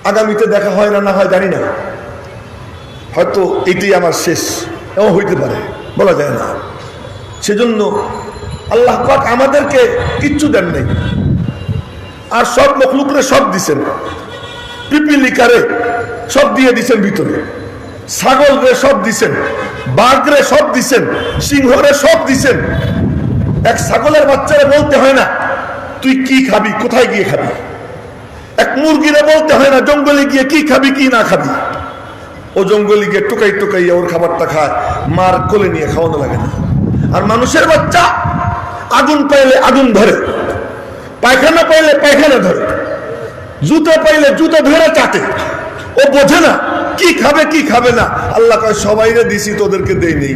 আগামীতে দেখা হয় না না হয় জানি না, হয়তো এটাই আমার শেষ, এমন হইতে পারে, বলা যায় না। সেজন্য আল্লাহ পাক আমাদেরকে কিচ্ছু দেন নাই, আর সব মখলুকরে সব দিছেন, পিপিলিকারে সব দিয়ে দিছেন ভিতরে, ছাগলরে সব দিছেন, বাঘরে সব দিছেন, সিংহরে সব দিছেন। এক ছাগলের বাচ্চারে বলতে হয় না তুই কি খাবি, কোথায় গিয়ে খাবি। এক মুরগিরে বলতে হয় না জঙ্গলে গিয়ে কি খাবি কি না খাবি। ও জঙ্গলে গিয়ে টুকাই টুকাইয়া ওর খাবারটা খায়, মার কোলে নিয়ে খাওয়ানো লাগে না। আর মানুষের বাচ্চা আগুন পাইলে আগুন ধরে, পায়খানা পাইলে পায়খানা ধরে, জুতো পাইলে জুতো ধরে চাটে। ও বোঝে না কি খাবে কি খাবে না। আল্লাহ কয় সবাইরে দিছি তোদেরকে দেই নেই,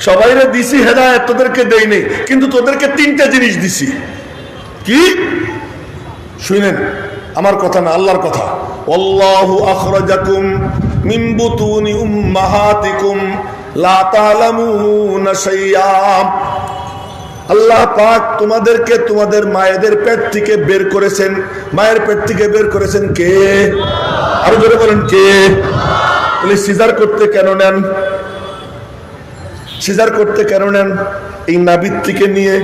সবাইরে দিছি হেদায়েত তোদেরকে দেই নেই, কিন্তু তোদেরকে তিনটা জিনিস দিছি। কি? শুনেন, আমার কথা না, আল্লাহর কথা। আল্লাহু আখরাজাকুম মিন বুতুনি উম্মাহাতিকুম লা তা'লামুনা শাইআ। আল্লাহ পাক তোমাদেরকে তোমাদের মায়েদের পেট থেকে বের করেছেন। মায়ের পেট থেকে বের করেছেন কে? আরো জোরে বলেন কে? বলে সিজার করতে কেন নেন? সিজার করতে কেন নেন? এই নাভির থেকে নিয়ে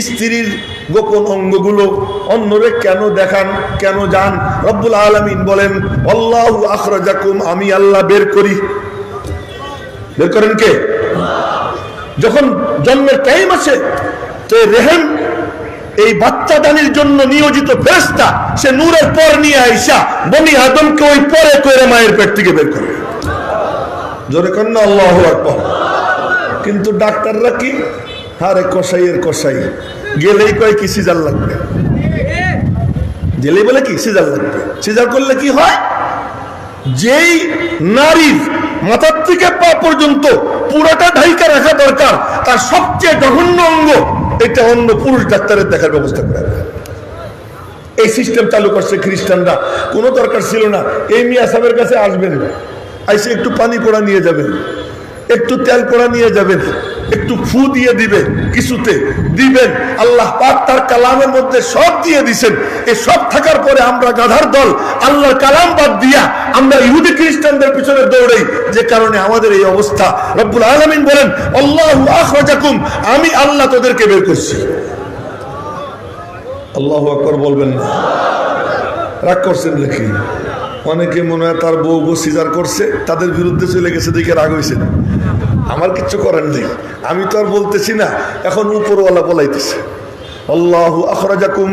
স্ত্রীর গোপন অঙ্গগুলো অন্যরে কেন দেখান, কেন যান? রব্বুল আলামিন বলেন আল্লাহু আখরাজাকুম, আমি আল্লাহ বের করি। বের করেন কে? যখন জন্মের টাইম আসে তো রেহেম এই বাচ্চা দানির জন্য নিয়োজিত ফেরেশতা সে নূরের পর নিয়ে আইসা বনি আদমকে ওই পরে করে মায়ের পেট থেকে বের করে। জোরে কন্যা আল্লাহু আকবার। কিন্তু ডাক্তাররা কি? আরে কসাইয়ের কসাই, গেলেই কয় কি সিজার লাগবে, গেলেই বলে কি সিজার লাগবে। সিজার করলে কি হয়? যেই নারীর মাথার থেকে পা পর্যন্ত পুরোটা ঢাইকা রাখা দরকার, তার সবচেয়ে জঘন্য অঙ্গ এটা অন্য পুরুষ ডাক্তারের দেখার ব্যবস্থা করে। এই সিস্টেম চালু করছে খ্রিস্টানরা। কোনো দরকার ছিল না, এই মিয়া সাহেবের কাছে আসবেন, আইসে একটু পানি পোড়া নিয়ে যাবেন, একটু তেল পোড়া নিয়ে যাবেন, একটু ফু দিয়ে দিবেন, কিছুতে দিবেন। আল্লাহ পাক তার কালামের মধ্যে সব দিয়ে দিছেন। এই সব থাকার পরে আমরা গাধার দল আল্লাহর কালাম বাদ দিয়া আমরা ইহুদি খ্রিস্টানদের পিছনে দৌড়াই, যে কারণে আমাদের এই অবস্থা। রব্বুল আলামিন বলেন আল্লাহু আখরাজাকুম, আমি আল্লাহ তোদেরকে বের করছি। আল্লাহু আকবার বলবেন না? রাগ করছেন দেখি? অনেকে মনে হয় তার বউ সিজার করছে, তাদের বিরুদ্ধে চলে গেছে দেখে রাগ হয়েছে। আমার কিচ্ছু করার নেই, আমি তো আর বলতেছি না, এখন উপরওয়ালা বলাইতেছে। আল্লাহু আখরাজাকুম,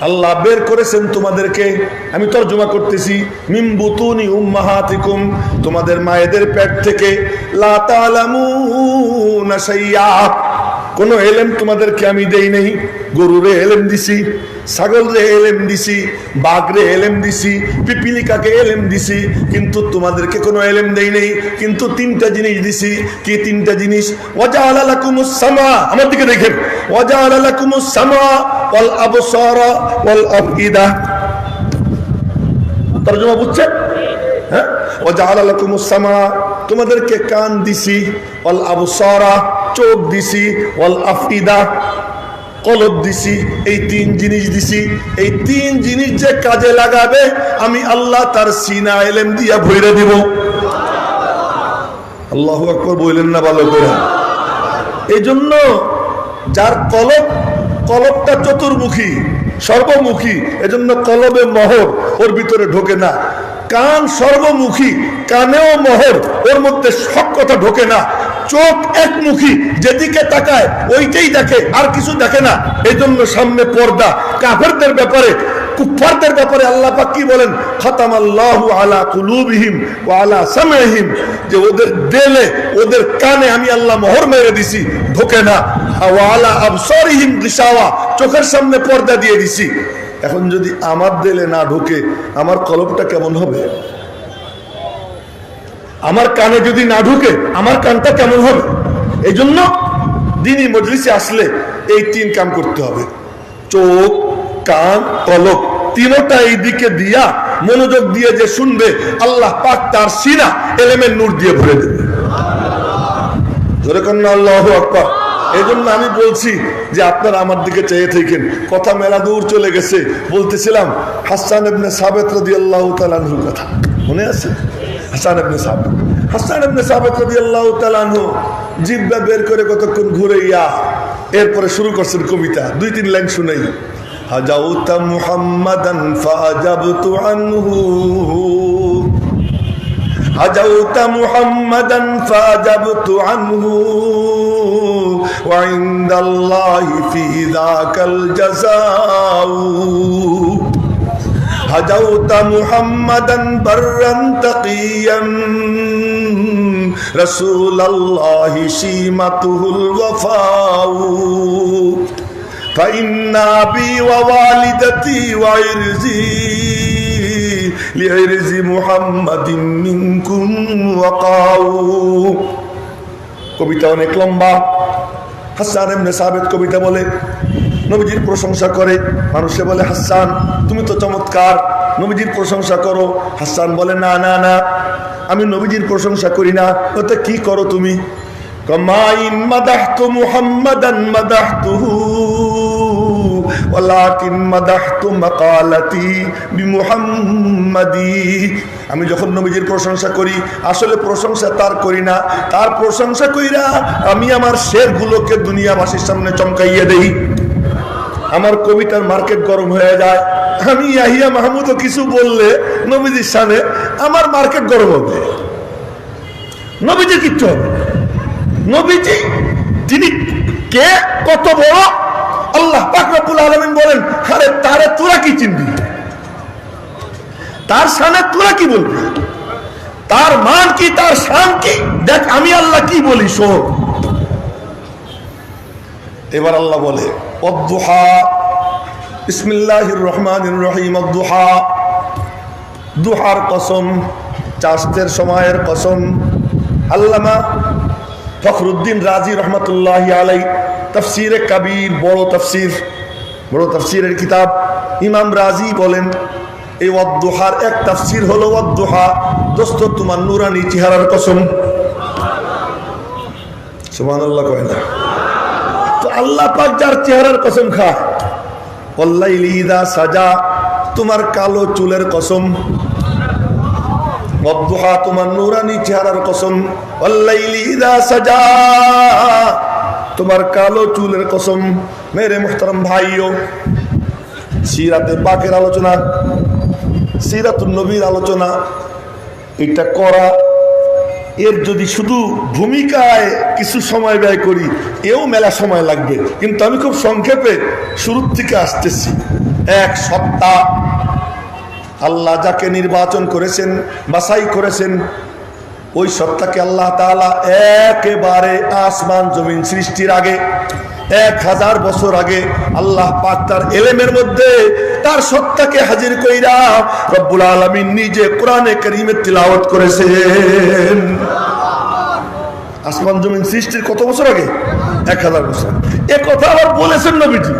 আল্লাহ বের করেছেন তোমাদেরকে। আমি তরজমা করতেছি, মিন বুতুনি উম্মাহাতিকুম, তোমাদের মায়েদের পেট থেকে। লা তা'লামুনা শাইআ, কোনো এলেম তোমাদেরকে আমি দেই নাই। গরুরে এলেম দিছি, ছাগলরে এলেম দিছি, বাঘরে এলেম দিছি, পিপিলিকাকে এলেম দিছি, কিন্তু তোমাদেরকে কোনো এলেম দেই নাই। কিন্তু তিনটা জিনিস দিছি। কি তিনটা জিনিস? ওয়াজআলা লাকুমুস সামা, আমার দিকে দেখেন, ওয়াজআলা লাকুমুস সামা ওয়াল আবসারা ওয়াল আফইদা। তরজমা বুঝছেন? হ্যাঁ, ওয়াজআলা লাকুমুস সামা, তোমাদেরকে কান দিছি, ওয়াল আবসারা, চোখ দিছি, ওয়াল আফইদা, কলব দিছি। এই তিন জিনিস দিছি। এই তিন জিনিস যে কাজে লাগাবে আমি আল্লাহ তার সিনা এলেম দিয়া ভইরা দিব। আল্লাহু আকবার বললেন না ভালো করে? এই জন্য যার কলবটা চতুর্মুখী, সর্বমুখী, এজন্য কলবে মোহর, ওর ভিতরে ঢোকে না। কান সর্বমুখী, কানেও মোহর, ওর মধ্যে সব কথা ঢোকে না। চোখ একমুখী, যেদিকে তাকায় ওইটাই দেখে, আর কিছু দেখে না। এই জন্য সামনে পর্দা। কাফেরদের ব্যাপারে, কুফফারদের ব্যাপারে আল্লাহ পাক কি বলেন? খাতামাল্লাহু আলা কুলুবিহিম ওয়া আলা সামঈহিম, যে ওদের দিলে, ওদের কানে আমি আল্লাহ মোহর মেরে দিছি, ঢোকে না। ওয়া আলা আবসারিহিম গিশাওয়া, চোখের সামনে পর্দা দিয়ে দিছি। এখন যদি আমার দিলে না ঢোকে, আমার কলবটা কেমন হবে? আমার কানে যদি না ঢুকে, আমার কানটা কেমন হবে? এই জন্য দ্বীনি মজলিসে আসলে এই তিন কাম করতে হবে। চোখ, কান, কলব, তিনটা এই দিকে দিয়া মনোযোগ দিয়ে যে শুনবে, আল্লাহ পাক তার সিনা এলেমের নূর দিয়ে ভরে দেবে। জোরে কন্যা আল্লাহু আকবার। এই জন্য আমি বলছি যে আপনারা আমার দিকে চেয়ে থাকেন। কথা মেলা দূর চলে গেছে। বলতেছিলাম হাসান ইবনে সাবিত রাদিয়াল্লাহু তাআলা আনহুর কথা মনে আছে? হাসান ইবনে সাবিত রাদিয়াল্লাহু তাআলা আনহু জিহ্বা বের করে কতক্ষণ ঘুরাইয়া এরপরে শুরু করছেন কবিতা। 2-3 লাইন শুনাই। হাজাউতা মুহাম্মাদান ফাআজাবতু আনহু, হাজাউতা মুহাম্মাদান ফাআজাবতু আনহু ওয়া ইনদাল্লাহি ফি যাকাল জাযাউ, হাজাউতা মুহাম্মাদান বাররান তাকিয়ান রাসূলুল্লাহি সীমাতুহুল ওয়াফাউ, ফাইন্না বি ওয়া ওয়ালিদাতি ওয়া ইরজি লিইরজি মুহাম্মাদিন মিনকুম ওয়াকাউ। কবিতা অনেক লম্বা। হাসান ইবনে সাবিত কবিতা বলে, নবীজির প্রশংসা করে। মানুষে বলে হাসান তুমি তো চমৎকার, নবীজির প্রশংসা করো। হাসান বলে না না না, আমি নবীজির প্রশংসা করি না। ওটা কি করো তুমি? কামাইন মাদাহতু মুহাম্মাদান মাদাহতুহু ওয়ালাকিন মাদাহতু মাকালাতি বিমুহাম্মাদি। আমি যখন নবীজির প্রশংসা করি আসলে প্রশংসা তার করি না, তার প্রশংসা কইরা আমি আমার শেরগুলোকে দুনিয়াবাসীর সামনে চমকাইয়ে দেই। আমার কবিতার মার্কেট গরম হয়ে যায়। আমি ইয়াহিয়া মাহমুদও কিছু বললে নবীজির সামনে আমার মার্কেট গরম হবে। নবীজি কিচ্ছু হবে। নবীজি তিনি কে, কত বড়, আল্লাহ পাক রব্বুল আলামিন বলেন আরে তারে তোরা কি চিনবি, তার সামনে তোরা কি বলবি, তার মান কি, তার শান কি, দেখ আমি আল্লাহ কি বলি শোন। এবার আল্লাহ বলে ওয়াদ-দুহা, বিসমিল্লাহির রহমানির রহিম। ওয়াদ-দুহা, দুহার কসম, চাষতের সময়ের কসম। আল্লামা ফখরুদ্দিন রাজি রহমতুল্লাহি আলাইহি তাফসিরে কাবীর, বড় তাফসিরের কিতাব, ইমাম রাজি বলেন এই ওয়াদ-দুহার এক তাফসির হলো ওয়াদ-দুহা দোস্ত তোমার নুরানি চেহারার কসম। সুবহানাল্লাহ কয় না? তো আল্লাহ পাক যার চেহারার কসম খায়, ওয়াল্লাইলি ইযা সাজা, তোমার কালো চুলের কসম। ওয়াদ-দুহা তোমার নুরানি চেহারার কসম। ওয়াল্লাইলি ইযা সাজা, তোমার কালো চুলের কসম। মেরে মুহতারাম ভাইও, সিরাতে পাকের আলোচনা, সিরাতুন নবীর আলোচনা এটা করা, এর যদি শুধু ভূমিকায় কিছু সময় ব্যয় করি এও মেলা সময় লাগবে। কিন্তু আমি খুব সংক্ষেপে শুরুর থেকে আসতেছি। এক সত্তা, আল্লাহ যাকে নির্বাচন করেছেন, বাছাই করেছেন, ওই সত্তাকে আল্লাহ তাআলা একেবারে আসমান জমিন সৃষ্টির আগে 1000 বছর আগে আল্লাহ পাক তার ইলমের মধ্যে তার সত্তাকে হাজির কইরা রব্বুল আলামিন নিজে কোরআনে কারীমে তিলাওয়াত করেছেন। আসমান জমিন সৃষ্টির কত বছর আগে? 1000 বছর। এ কথা আবার বলেছেন নবীজি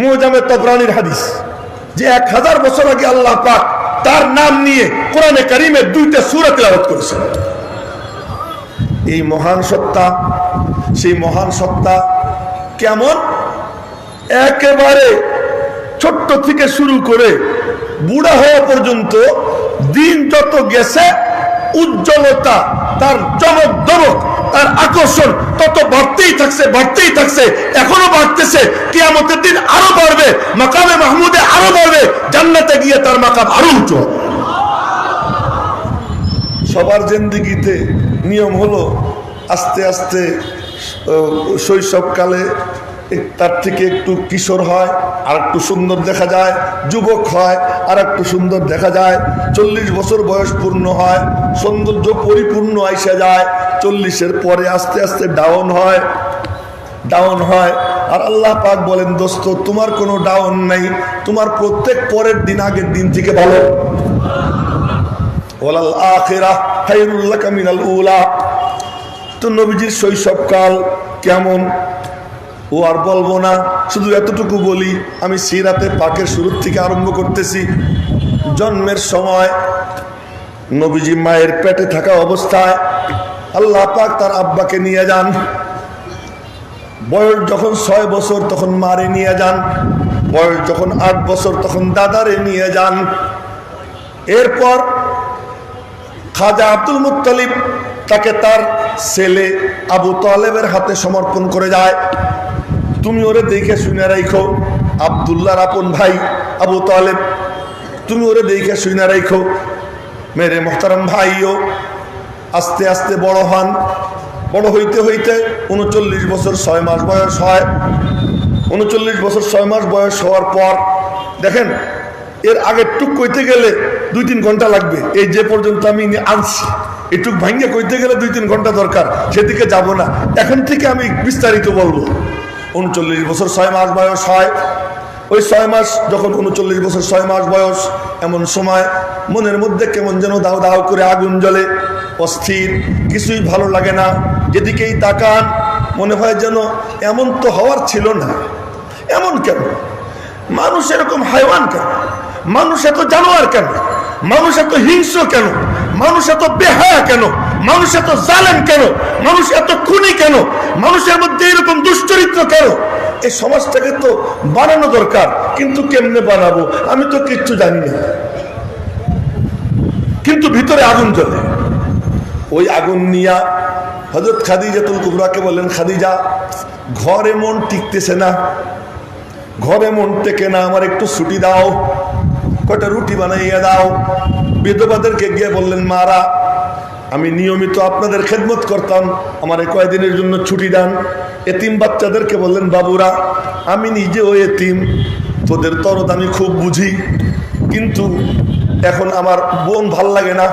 মুজামে তাবরানির হাদিস, যে 1000 বছর আগে আল্লাহ পাক তার নাম নিয়ে কোরআনে কারীমে 2টা সূরা তিলাওয়াত করেছেন। এই মহান সত্তা, সেই মহান সত্তা কেমন? একেবারে ছোট্ট থেকে শুরু করে বুড়া হওয়া পর্যন্ত দিন যত গেছে উজ্জ্বলতা, তার চমক দমক, তার আকর্ষণ তত বাড়তেই থাকছে, এখনো বাড়তেছে। কিয়ামতের দিন আরো বাড়বে, মাকামে মাহমুদে আরো বাড়বে, জান্নাতে গিয়ে তার মাকাম আরো উঁচু। সবার জিন্দেগিতে নিয়ম হলো আস্তে আস্তে শৈশবকালে তার থেকে একটু কিশোর হয়, আর একটু সুন্দর দেখা যায়, যুবক হয় আর একটু সুন্দর দেখা যায়, 40 বছর বয়স পূর্ণ হয়, সৌন্দর্য পরিপূর্ণ আইসা যায়, 40-এর পরে আস্তে আস্তে ডাউন হয়। আর আল্লাহ পাক বলেন দোস্ত তোমার কোনো ডাউন নাই, তোমার প্রত্যেক পরের দিন আগের দিন থেকে ভালো। ওয়ালাল আখিরাহ খায়রুল লাকা মিনাল উলা। তো নবীজির শৈশবকাল কেমন ও আর বলবো না, শুধু এতটুকু বলি, আমি সিরাতে পাকের শুরু থেকে আরম্ভ করতেছি। জন্মের সময় নবীজি মায়ের পেটে থাকা অবস্থায় আল্লাহ পাক তার আব্বাকে নিয়ে যান। বয়স যখন 6 বছর তখন মারে নিয়ে যান, বয়স যখন 8 বছর তখন দাদারে নিয়ে যান। এরপর খাজা আব্দুল মুত্তালিব তাকে তার ছেলে আবু তালেবের হাতে সমর্পণ করে যায়। তুমি ওরে দেখে শুনে রাখো, আব্দুল্লাহর আপন ভাই আবু তালেব, তুমি ওরে দেখে শুনে রাখো। মেরে মোহতারাম ভাইও আস্তে আস্তে বড় হন। বড় হইতে হইতে 39 বছর 6 মাস বয়স হয়। 39 বছর 6 মাস বয়স হওয়ার পর দেখেন, এর আগের টুক কইতে গেলে 2-3 ঘন্টা লাগবে। এই যে পর্যন্ত আমি আনছি, এটুক ভাঙ্গে কইতে গেলে 2-3 ঘন্টা দরকার, সেদিকে যাব না। এখন থেকে আমি বিস্তারিত বলবো। 39 বছর 6 মাস বয়স হয়। ওই 6 মাস যখন 39 বছর 6 মাস বয়স, এমন সময় মনের মধ্যে কেমন যেন দাও দাও করে আগুন জ্বলে, অস্থির, কিছুই ভালো লাগে না। যেদিকেই তাকান মনে হয় যেন এমন তো হওয়ার ছিল না। এমন কেন? মানুষ এরকম হাইওয়ান কেন? মানুষ এত জানোয়ার কেন? মানুষ এত হিংস্র কেন? মানুষ এত বেহায়া কেন? মানুষ এত জালেম কেন? মানুষ এত খুনি কেন? মানুষের মধ্যে এরকম দুশ্চরিত্র কেন? এই সমাজটাকে তো বানানো দরকার, কিন্তু কেমনে বানাবো আমি তো কিচ্ছু জানি না। কিন্তু ভিতরে আগুন জ্বলে। ওই আগুন নিয়া হযরত খাদিজাতুল কুবরাকে বললেন, খাদিজা, ঘরে মন টিকতেছে না, ঘরে মন টেকে না, আমার একটু ছুটি দাও, কয়টা রুটি বানাইয়া দাও। বিধবাদেরকে গিয়ে বললেন, মারা, আমি নিয়মিত আপনাদের খেদমত করতাম, আমার কয়েকদিনের জন্য ছুটি দেন। এতিম বাচ্চাদেরকে বললেন, বাবুরা, আমি নিজেও এতিম, তোদের তরদ আমি খুব বুঝি, কিন্তু এখন আমার বোন ভাল লাগে না,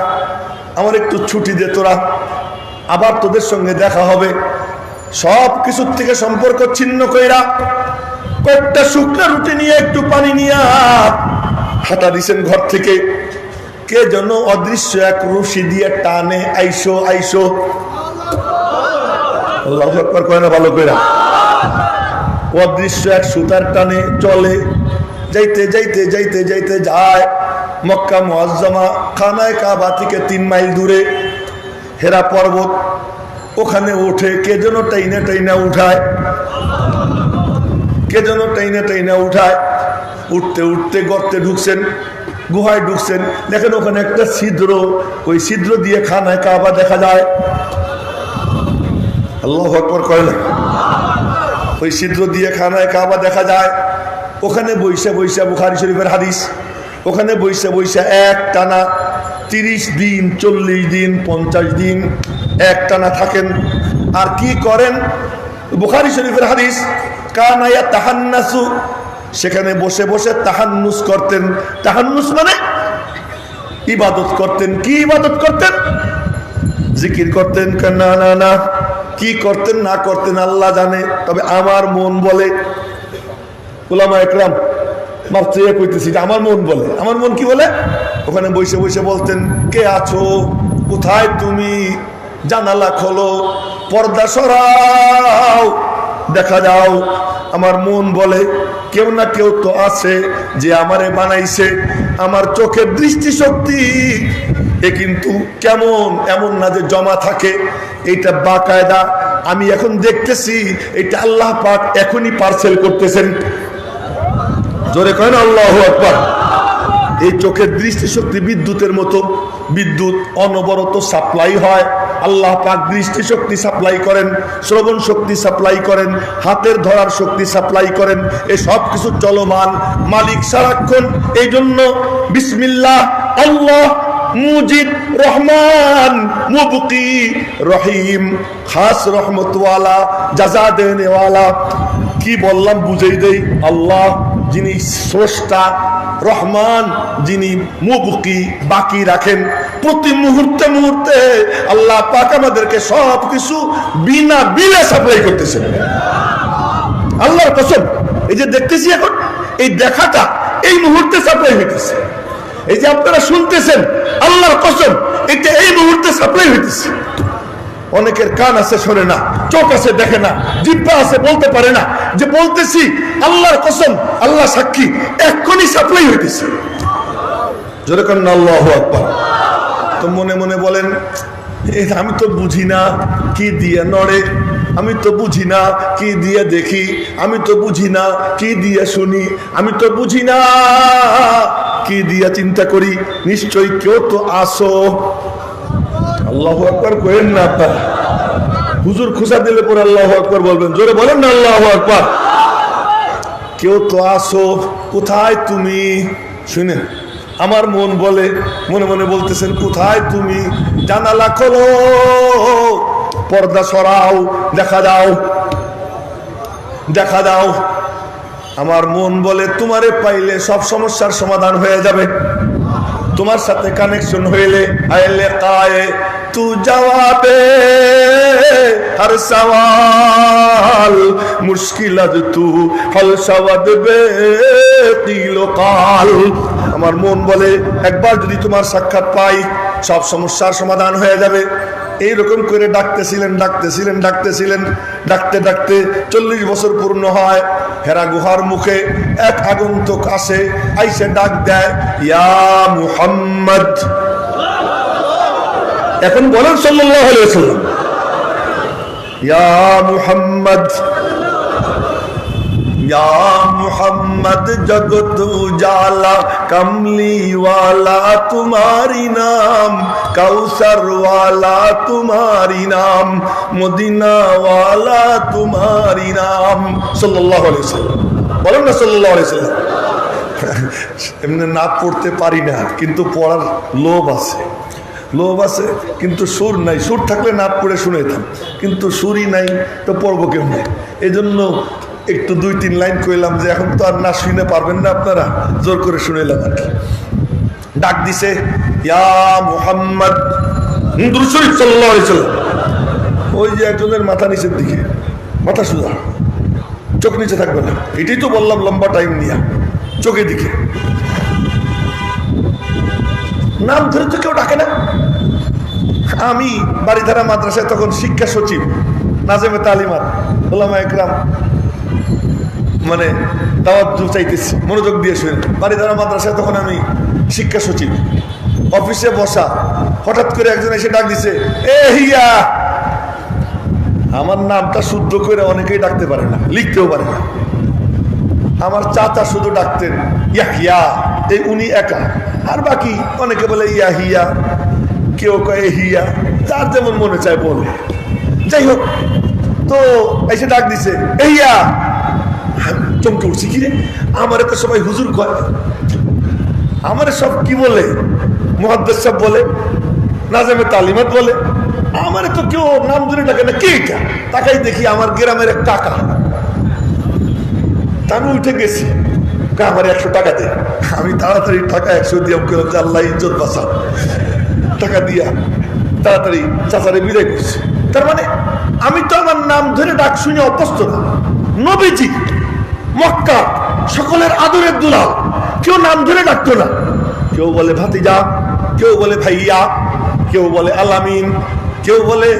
আমার একটু ছুটি দে তোরা, আবার তোদের সঙ্গে দেখা হবে। সব কিছুর থেকে সম্পর্ক ছিন্ন কইরা কয়েকটা শুকনা রুটি নিয়ে একটু পানি নিয়ে হাঁটা দিছেন ঘর থেকে। কে যেন অদৃশ্য এক রশি দিয়ে টানে, আইসো আইসো। আল্লাহু আকবার কয় না ভালো কইরা? অদৃশ্য এক সুতার টানে চলে, যাইতে যাইতে যাইতে যাইতে যায় মক্কা মুআজ্জামা, খানায়ে কাবা থেকে 3 মাইল দূরে হেরা পর্বত। ওখানে ওঠে, কে যেন টাইনা টাইনা উঠায়, কে যেন টাইনা টাইনা উঠায়। উঠতে উঠতে গর্তে ঢুকছেন, গুহায় ঢুকছেন, দেখেন ওখানে একটা ছিদ্র, ওই ছিদ্র দিয়ে খানায়ে কাবা দেখা যায়। আল্লাহু আকবার কয় না? ওই ছিদ্র দিয়ে খানায়ে কাবা দেখা যায়। ওখানে বইসা বইসা, বুখারী শরীফের হাদিস, ওখানে বইসা বইসা এক টানা 30 দিন, 40 দিন, 50 দিন এক টানা থাকেন। আর কি করেন? বুখারী শরীফের হাদিস, কানা ইয়াতাহান্নাসু, সেখানে বসে বসে তাহান্নুস করতেন। তাহান্নুস মানে ইবাদত করতেন। কি ইবাদত করতেন? জিকির করতেন। না না না, কি করতেন না করতেন আল্লাহ জানে, তবে আমার মন বলে, উলামা একরাম মাপতে কইতেছি, আমার মন বলে। আমার মন কি বলে? ওখানে বসে বসে বলতেন, কে আছো, কোথায় তুমি, জানালা খোলো, পর্দা সরাও, দেখা যাও। আমার মন বলে, কেউ না কেউ তো আছে যে আমারে বানাইছে, আমার চোখের দৃষ্টিশক্তি এ কিন্তু কেমন, এমন না যে জমা থাকে, এইটা বাকায়দা আমি এখন দেখতেছি, এটা আল্লাহ পাক এখনই পার্সেল করতেছেন। জোরে কয় না আল্লাহু আকবার। এই চোখের দৃষ্টিশক্তি বিদ্যুতের মতো, বিদ্যুৎ অনবরত সাপ্লাই হয়। আল্লাহ পাক দৃষ্টিশক্তি সাপ্লাই করেন, শ্রবণ শক্তি সাপ্লাই করেন, হাতের ধরার শক্তি সাপ্লাই করেন, এই সব কিছু চলমান মালিক সারাক্ষণ। এই জন্য বিসমিল্লাহ, আল্লাহ মুজিদ, রহমান, মুবকি, রহিম, খাস রহমতওয়ালা, জাযা দেনেওয়ালা। কি বললাম বুঝেই দেই। আল্লাহ যিনি স্রষ্টা, রহমান যিনি মুবকি, বাকি রাখেন। প্রতি মুহূর্তে মুহূর্তে আল্লাহ পাক আমাদেরকে সব কিছু বিনা বিলে সাপ্লাই করতেছেন। আল্লাহর কসম, এই যে দেখতেছি এখন, এই দেখাটা এই মুহূর্তে সাপ্লাই হইতেছে। এই যে আপনারা শুনতেছেন, আল্লাহর কসম, এটা এই মুহূর্তে সাপ্লাই হইতেছে। অনেকের কান আছে শোনে না, চোখ আছে দেখে না, জিহ্বা আছে বলতে পারে না, যে বলতেছি আল্লাহর কসম, আল্লাহ সাক্ষী, এক্ষুনি সাপ্লাই হইতেছে। জোরে করেন আল্লাহু আকবার। তো মনে মনে বলেন, আমি তো বুঝি না কি দিয়ে নড়ে, আমি তো বুঝি না কি দিয়ে দেখি, আমি তো বুঝি না কি দিয়ে শুনি, আমি তো বুঝি না কি দিয়ে চিন্তা করি, নিশ্চয়ই কেউ তো আসো। আল্লাহু আকবার করেন না আপনারা? হুজুর খুশা দিলে পরে আল্লাহু আকবার বলবেন, জোরে বলেন না আল্লাহু আকবার। কেউ তো আসো, কোথায় তুমি? শুনে আমার মন বলে, মনে মনে বলতেছেন কোথায় তুমি? জানালা খোলো, পর্দা সরাও, দেখা দাও, দেখা দাও। আমার মন বলে তোমারে পাইলে সব সমস্যার সমাধান হয়ে যাবে, তোমার সাথে কানেকশন হইলে আইলে কায়ে তু জবাবে হর সওয়াল মুশকিলাত তু হল সওয়াদ বে তিলো কাল। আমার মন বলে একবার যদি তোমার সাক্ষাৎ পাই সব সমস্যার সমাধান হয়ে যাবে। এইরকম করে ডাকতেছিলেন ডাকতেছিলেন ডাকতেছিলেন, ডাকতে ডাকতে 40 বছর পূর্ণ হয়। হেরা গুহার মুখে এক আগন্তুক আসে, আইসে ডাক দেয়, ইয়া মুহাম্মদ। এখন বলেন সাল্লাল্লাহু আলাইহি ওয়াসাল্লাম, ইয়া মুহাম্মদ, ইয়া মুহাম্মদ জগত উজালা কমলি ওয়ালা तुम्हारी नाम, कौसर वाला तुम्हारी नाम, मदीना वाला तुम्हारी नाम। सल्लल्लाहु अलैहि वसल्लम বলেন না সাল্লাল্লাহু আলাইহি ওয়াসাল্লাম। এমনি না পড়তে পারি না, কিন্তু পড়ার লোভ আছে, লোভ আছে, কিন্তু সুর নাই। সুর থাকলে নাচ পড়ে শুনেতাম, কিন্তু সুরই নাই তো পড়বো কেমনে? এই জন্য একটু 2-3 লাইন কইলাম, যে এখন তো আর না শুনে পারবেন না আপনারা, জোর করে শুনেলাম আর কি। ডাক দিছে, ইয়া মুহাম্মদ, দুরূদ শরীফ সাল্লাল্লাহু আলাইহি ওয়াসাল্লাম। ওই যে একজনের মাথা নিচের দিকে, মাথা সোজা, চোখ নিচে থাকবে না। এটাই তো বললাম লম্বা টাইম নিয়ে, চোখের দিকে। নাম ধরে তো কেউ ডাকে না। আমি বাড়িধারা মাদ্রাসায় তখন শিক্ষা সচিব, নাজেমে তালিমাত ওলামা একরাম, মানে দাওয়াত চাইতেছি, মনোযোগ দিয়ে শুনেন। বাড়িধারা মাদ্রাসায় তখন আমি শিক্ষা সচিব, অফিসে বসা, হঠাৎ করে একজন এসে ডাক দিছে, এ হিয়া। আমার নামটা শুদ্ধ করে অনেকেই ডাকতে পারে না, লিখতেও পারে না। আমার চাচা শুধু ডাকতেন ইয়াহিয়া, এই উনি একা, আর বাকি অনেকে বলে ইয়াহিয়া, কেউ কয়ে হিয়া, যার যেমন মনে চায় বলে। যাই হোক, তো এসে ডাক দিছে ইয়া। চমকে উঠছি, কি রে, আমারে তো সবাই হুজুর কয়, আমারে সব কি বলে, মুহাদ্দিস সাহেব বলে, নাজেমে তালিমাত বলে, আমারে তো কেউ নাম ধরে ডাকে না। কে এটা? তাকাই দেখি আমার গ্রামের এক কাকা। আমি উঠে গেছি, আমার 100 টাকা দে। আমি তাড়াতাড়ি টাকা 100 দিয়ে গেলাম, যে আল্লাহ ইজ্জত বাঁচা। টাকা দিয়া তাড়াতাড়ি চাচারে বিদায় করছি। তার মানে আমি তো আমার নাম ধরে ডাক শুনে অভ্যস্ত না। নবীজি মক্কা সকলের আদরের দুলাল, কেউ নাম ধরে ডাকতো না। কেউ বলে ভাতিজা, কেউ বলে ভাইয়া, কেউ বলে আলামিন, কেউ বলে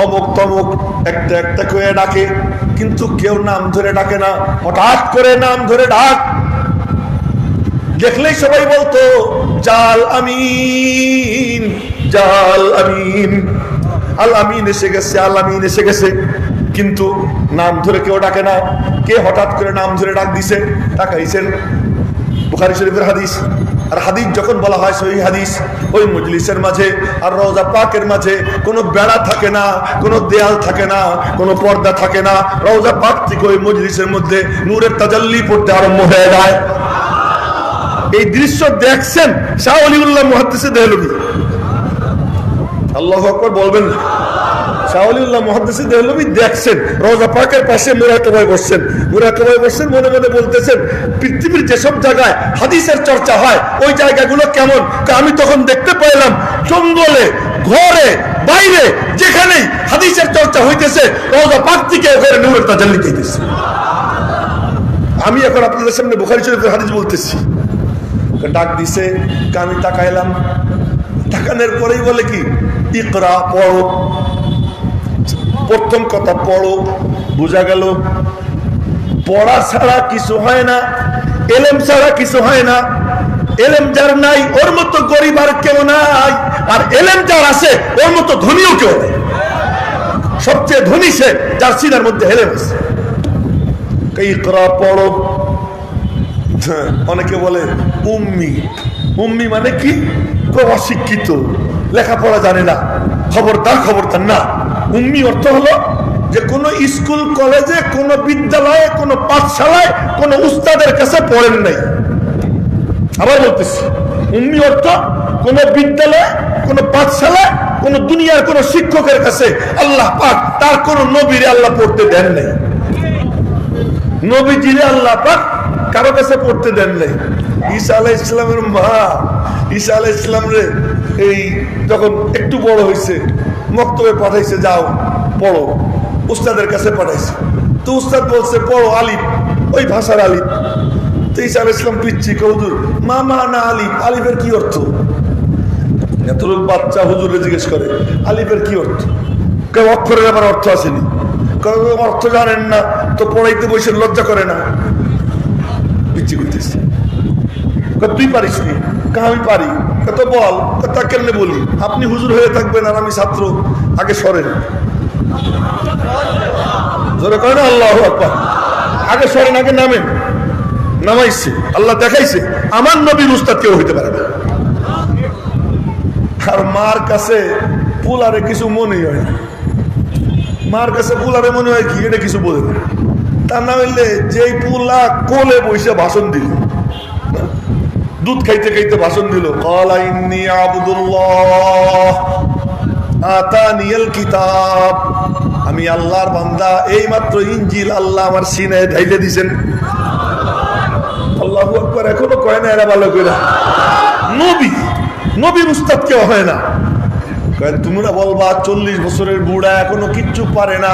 অমুক তমুক, একটা একটা করে ডাকে, কিন্তু কেউ নাম ধরে ডাকে না। হঠাৎ করে নাম ধরে ডাক দেখলেই সবাই বলতো জাল আমিন, জাল আমিন, আল আমিন এসে গেছে, আল আমিন এসে গেছে। কিন্তু নাম ধরে কেউ ডাকে না। কে হঠাৎ করে নাম ধরে ডাক দিছে? তাকাইছেন বুখারী শরীফের হাদিস। আর হাদিস যখন বলা হয় সহিহ হাদিস, ওই মজলিসের মাঝে আর রওজা পাকের মাঝে কোনো বেড়া থাকে না, কোনো দেয়াল থাকে না, কোনো পর্দা থাকে না। রওজা পাক থেকে ওই মজলিসের মধ্যে নূরের তাজাল্লি পড়তে আরম্ভ হয়ে যায়। এই দৃশ্য দেখছেন শাহ ওলিউল্লাহ মুহাদ্দিস দেহলভী। আল্লাহু আকবার বলবেন না? শাহ ওলিউল্লাহ মুহাদ্দিস দেহলভী দেখছেন, রওজা পাকের পাশে মুরাকাবায় বসছেন, মুরাকাবায় বসছেন, মনে মনে বলতেছেন পৃথিবীর যেসব জায়গায় হাদিসের চর্চা হয় ওই জায়গাগুলো কেমন। আমি তখন দেখতে পেলাম জঙ্গলে, ঘরে, বাইরে, যেখানেই হাদিসের চর্চা হইতেছে, রওজা পাক থেকে ঘরে নূরের তাজাল্লি হইতেছে। আমি এখন আপনাদের সামনে বুখারী শরীফের হাদিস বলতেছি। ডাক দিছে, আমি তাকাইলাম, তাকানোর পরেই বলে কি ইকরা, পড়ো। প্রথম কথা পড়ো, বোঝা গেল পড়া ছাড়া কিছু হয় না, এলেম ছাড়া কিছু হয় না। এলেম যার নাই ওর মতো গরিব আর কেউ নাই, আর এলেম যার আছে ওর মতো ধনীও কেউ নাই। সবচেয়ে ধনী সে যার সিনার মধ্যে হেলে বসে। ইকরা পড়ো। অনেকে বলে উম্মি, উম্মি মানে কি? অশিক্ষিত, লেখাপড়া জানে না। খবরদার খবরদার না। উম্মি অর্থ হলো যে কোনো স্কুল কলেজে, কোনো বিদ্যালয়ে, কোনো পাঠশালায়, কোনো উস্তাদের কাছে পড়েন নাই। আবার বলতেছি, উম্মি অর্থ কোন বিদ্যালয়ে, কোন পাঠশালায়, কোন দুনিয়ার কোন শিক্ষকের কাছে আল্লাহ পাক তার কোন নবীরে আল্লাহ পড়তে দেন নাই। নবীজিরে আল্লাহ পাক কারো কাছে পড়তে দেন নাই। ঈসা আলাইহিস সালামের মা ঈসা আলাইহিস সালাম রে এই যখন একটু বড় হয়েছে মক্তবে পাঠাইছে, যাও পড়ো, উস্তাদের কাছে পাঠাইছে। তো উস্তাদ বলছে পড়ো আলিফ, ওই ভাষার আলিফ। তো ঈসা আলাইহিস সালাম পিচ্ছি, হুজুর মা না আলিফ, আলিফের কি অর্থ? এত লোক বাচ্চা হুজুরে জিজ্ঞেস করে আলিফের কি অর্থ? কেউ অক্ষরের আবার অর্থ আসেনি, অর্থ জানেন না তো পড়াইতে বসে লজ্জা করে না? পিচ্ছি করতেছে। তুই পারিস নি? আমি পারি। কত বল? তা কেমনে বলি? আপনি হুজুর হয়ে থাকবেন আর আমি ছাত্র, আগে সরেন। জোরে করেন আল্লাহু আকবার। আগে সরেন, আগে নামেন। নামাইছে, আল্লাহ দেখাইছে আমার নবীর উস্তাদ কেউ হইতে পারে না। আর মার কাছে পুলারে কিছু মনে হয় না। মার কাছে পুলারে মনে হয় কি এটা কিছু বোঝে না। তা না হইলে যেই পুলা কোলে বসে ভাষণ দিল, দুধ খাইতে খাইতে ভাষণ দিল, ক্বালা ইন্নী আবদুল্লাহ আতানিয়াল কিতাব, আমি আল্লাহর বান্দা, এই মাত্র ইনজিল আল্লাহ আমার সিনায় ঢাইলে দিয়েছেন। আল্লাহু আকবার। এখনো কয় না এরা ভালো করে নবী, নবীর উস্তাদ কেউ হয় না। তোমরা বলবা 40 বছরের বুড়া এখনো কিচ্ছু পারে না।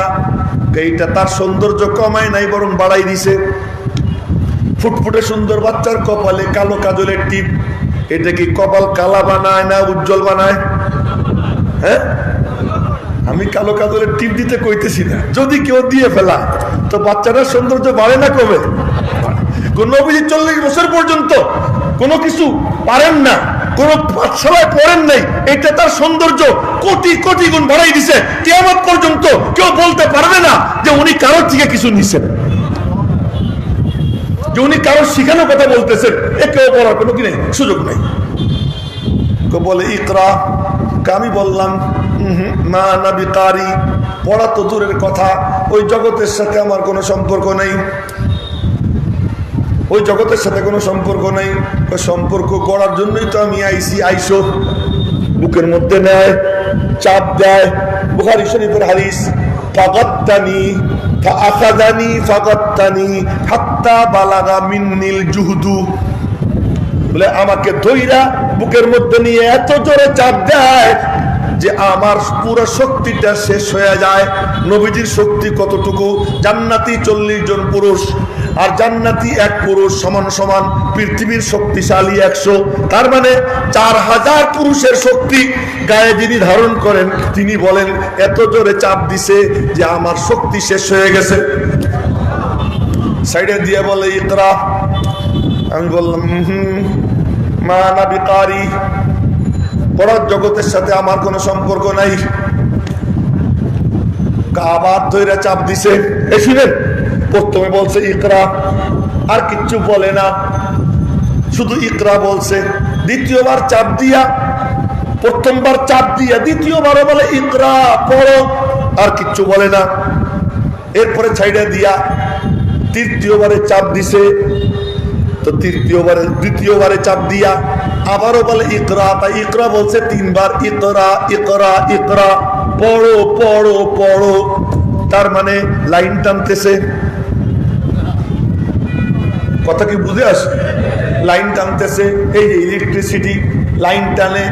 এইটা তার সৌন্দর্য কমায় নাই, বরং বাড়াই দিছে। ফুটফুটে সুন্দর বাচ্চার কপালে কালো কাজলের টিপ, এটা কি কপাল কালা বানায় না উজ্জ্বল বানায়? হ্যাঁ, আমি কালো কাজলের টিপ দিতে কইতেছি না। যদি কেউ দিয়ে ফেলা তো বাচ্চাটার সৌন্দর্য বাড়ে না কমে? কোন নবী 40 বছর পর্যন্ত কোনো কিছু পারেন না, কোন পাঠশালায় পড়েন নাই, এটা তার সৌন্দর্য কোটি কোটি গুণ বাড়াই দিছে। কিয়ামত পর্যন্ত কেউ বলতে পারবে না যে উনি কারোর থেকে কিছু নিছেন, যে উনি কারোর শিখানোর কথা বলতেছেন। এ কেউ পড়ার কোনো কি নেই, সুযোগ নেই। কেউ বলে ইকরা, আমি বললাম মা না বিকারি, পড়া তো দূরের কথা, ওই জগতের সাথে আমার কোনো সম্পর্ক নেই, ওই জগতের সাথে কোনো সম্পর্ক নেই। ওই সম্পর্ক করার জন্যই তো আমি আইসি। আইসো বুকের মধ্যে নেয়, চাপ দেয়। বুখারী শরীফের হাদিস, ফাগাত্তানি ফাআখাযানি ফাগাত্তানি হাত্তা বালাগা মিন্নিল জুহদু, বলে আমাকে ধইরা বুকের মধ্যে নিয়ে এত জোরে চাপ দেয় যে আমার পুরো শক্তিটা শেষ হয়ে যায়। নবীজির শক্তি কতটুকু? জান্নাতি 40 জন পুরুষ আর জান্নাতি এক পুরুষ সমান সমান। পৃথিবীর শক্তিশালী 100, তার মানে 4000 পুরুষের শক্তি গায়ে যিনি ধারণ করেন, তিনি বলেন এত জোরে চাপ দিছে যে আমার শক্তি শেষ হয়ে গেছে। সাইডে দিয়ে বলে ইকরা, আমি বললাম মা না বিকারি, পড়ার জগতের সাথে আমার কোনো সম্পর্ক নাই। আবার ধৈর্য চাপ দিছে। এই শুনেন, প্রথমে বলছে ইকরা, আর কিচ্ছু বলে না, শুধু ইকরা বলছে। দ্বিতীয়বার চাপ দিয়া, প্রথমবার চাপ দিয়া দ্বিতীয়বারও বলে ইকরা পড়ো, আর কিচ্ছু বলে না। এরপরে ছাইড়া দিয়া তৃতীয়বারে চাপ দিছে, তো দ্বিতীয়বারে চাপ দিয়া আবারও বলে ইকরা। তাই ইকরা বলছে 3 বার, ইকরা ইকরা ইকরা, পড়ো পড়ো পড়ো। তার মানে লাইন টানতেছে। কথা কি বুঝে আসে? লাইন টানতেছে। এই যে ইলেকট্রিসিটি লাইন টানে,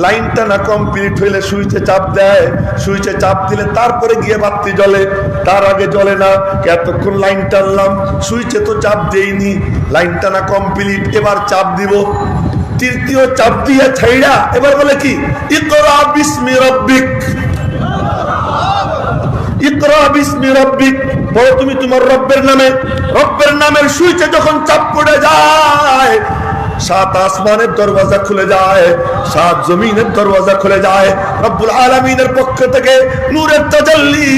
লাইন টানা কমপ্লিট হইলে সুইচে চাপ দেয়, সুইচে চাপ দিলে তারপরে গিয়ে বাতি জ্বলে, তার আগে জ্বলে না। এতক্ষণ লাইন টানলাম, সুইচে তো চাপ দেইনি, লাইন টানা কমপ্লিট, এবার চাপ দিব। তৃতীয় চাপ দিয়ে ছাইড়া এবার বলে কি ইকরা বিসমি রাব্বিক, ইকরা বিসমি রাব্বিক, পড়ো তুমি তোমার রব্বের নামে। রব্বের নামের সুইচে যখন চাপ পড়ে যায় সাত আসমানের দরওয়াজা খুলে যায়, সাত জমিনের দরওয়াজা খুলে যায়। রব্বুল আলামিনের পক্ষ থেকে নূরের তাজাল্লি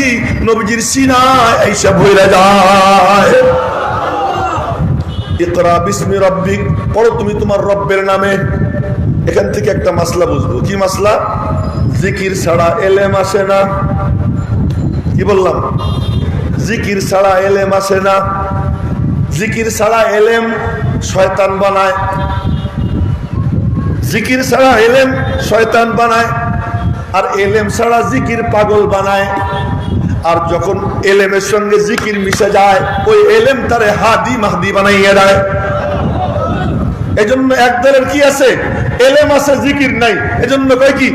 নবীজির সিনায় আইসা ভইরা যায়। ইকরা বিসমি রাব্বিক, পড়ো তুমি তোমার রব্বের নামে। এখান থেকে একটা মাসলা বুঝবো। কি মাসলা? জিকির ছাড়া এলেম আসে না। কি বললাম? জিকির ছাড়া এলেম আসে না। জিকির ছাড়া এলেম শয়তান বানায়। জিকির ছাড়া এলেম শয়তান বানায়, আর এলেম ছাড়া জিকির পাগল বানায়। আর যখন এলেমের সঙ্গে জিকির মিশে যায়, ওই এলেম তারে হাদি মাহদি বানাইয়া দেয়। এজন্য একদলের কি আছে? এলেম আছে, জিকির নাই। এজন্য কয় কি,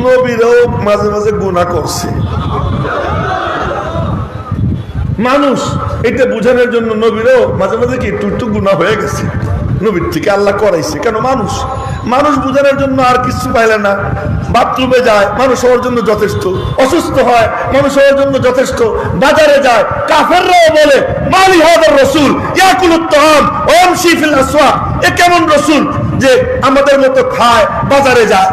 নবীরাও মাঝে মাঝে গুনাহ করছে। মানুষ এটা বুঝানোর জন্য নবীরাও মাঝে মাঝে কি একটু গুনাহ হয়ে গেছে, নবীর থেকে আল্লাহ করাইছে। কেন? মানুষ মানুষ বুঝানোর জন্য আর কিছু পাইলে না। বাথরুমে যায়, মানুষ হওয়ার জন্য যথেষ্ট। অসুস্থ হয়, মানুষ হওয়ার জন্য যথেষ্ট। বাজারে যায়, কাফেররাও বলে মালি হাদার রাসূল ইয়াকুলুত তাআম ওয়া ইয়ামশি ফিল আসওয়াক, এ কেমন রাসূল যে আমাদের মতো খায়, বাজারে যায়।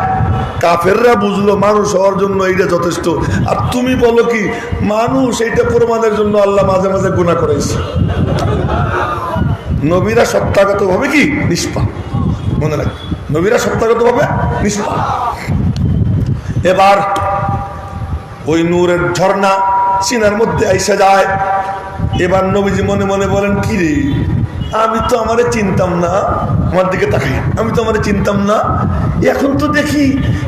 কাফেররা বুঝলো মানুষ হওয়ার জন্য এইটা যথেষ্ট। আর তুমি বলো কি মানুষ এইটা প্রমাণের জন্য আল্লাহ মাঝে মাঝে গুনাহ করাইছে। নবীরা সত্যাগত ভাবে কি নিষ্পাপ, মনে রাখ, নবীরা সত্যাগত ভাবে নিষ্পাপ। এবার ওই নূরের ঝর্ণা সিনার মধ্যে আইসা যায়। এবার নবীজি মনে মনে বলেন, কি রে, আমি তো আমারে চিনতাম না। আমার দিকে তাকাই, আমি তো আমারে চিনতাম না। এখন তো দেখি,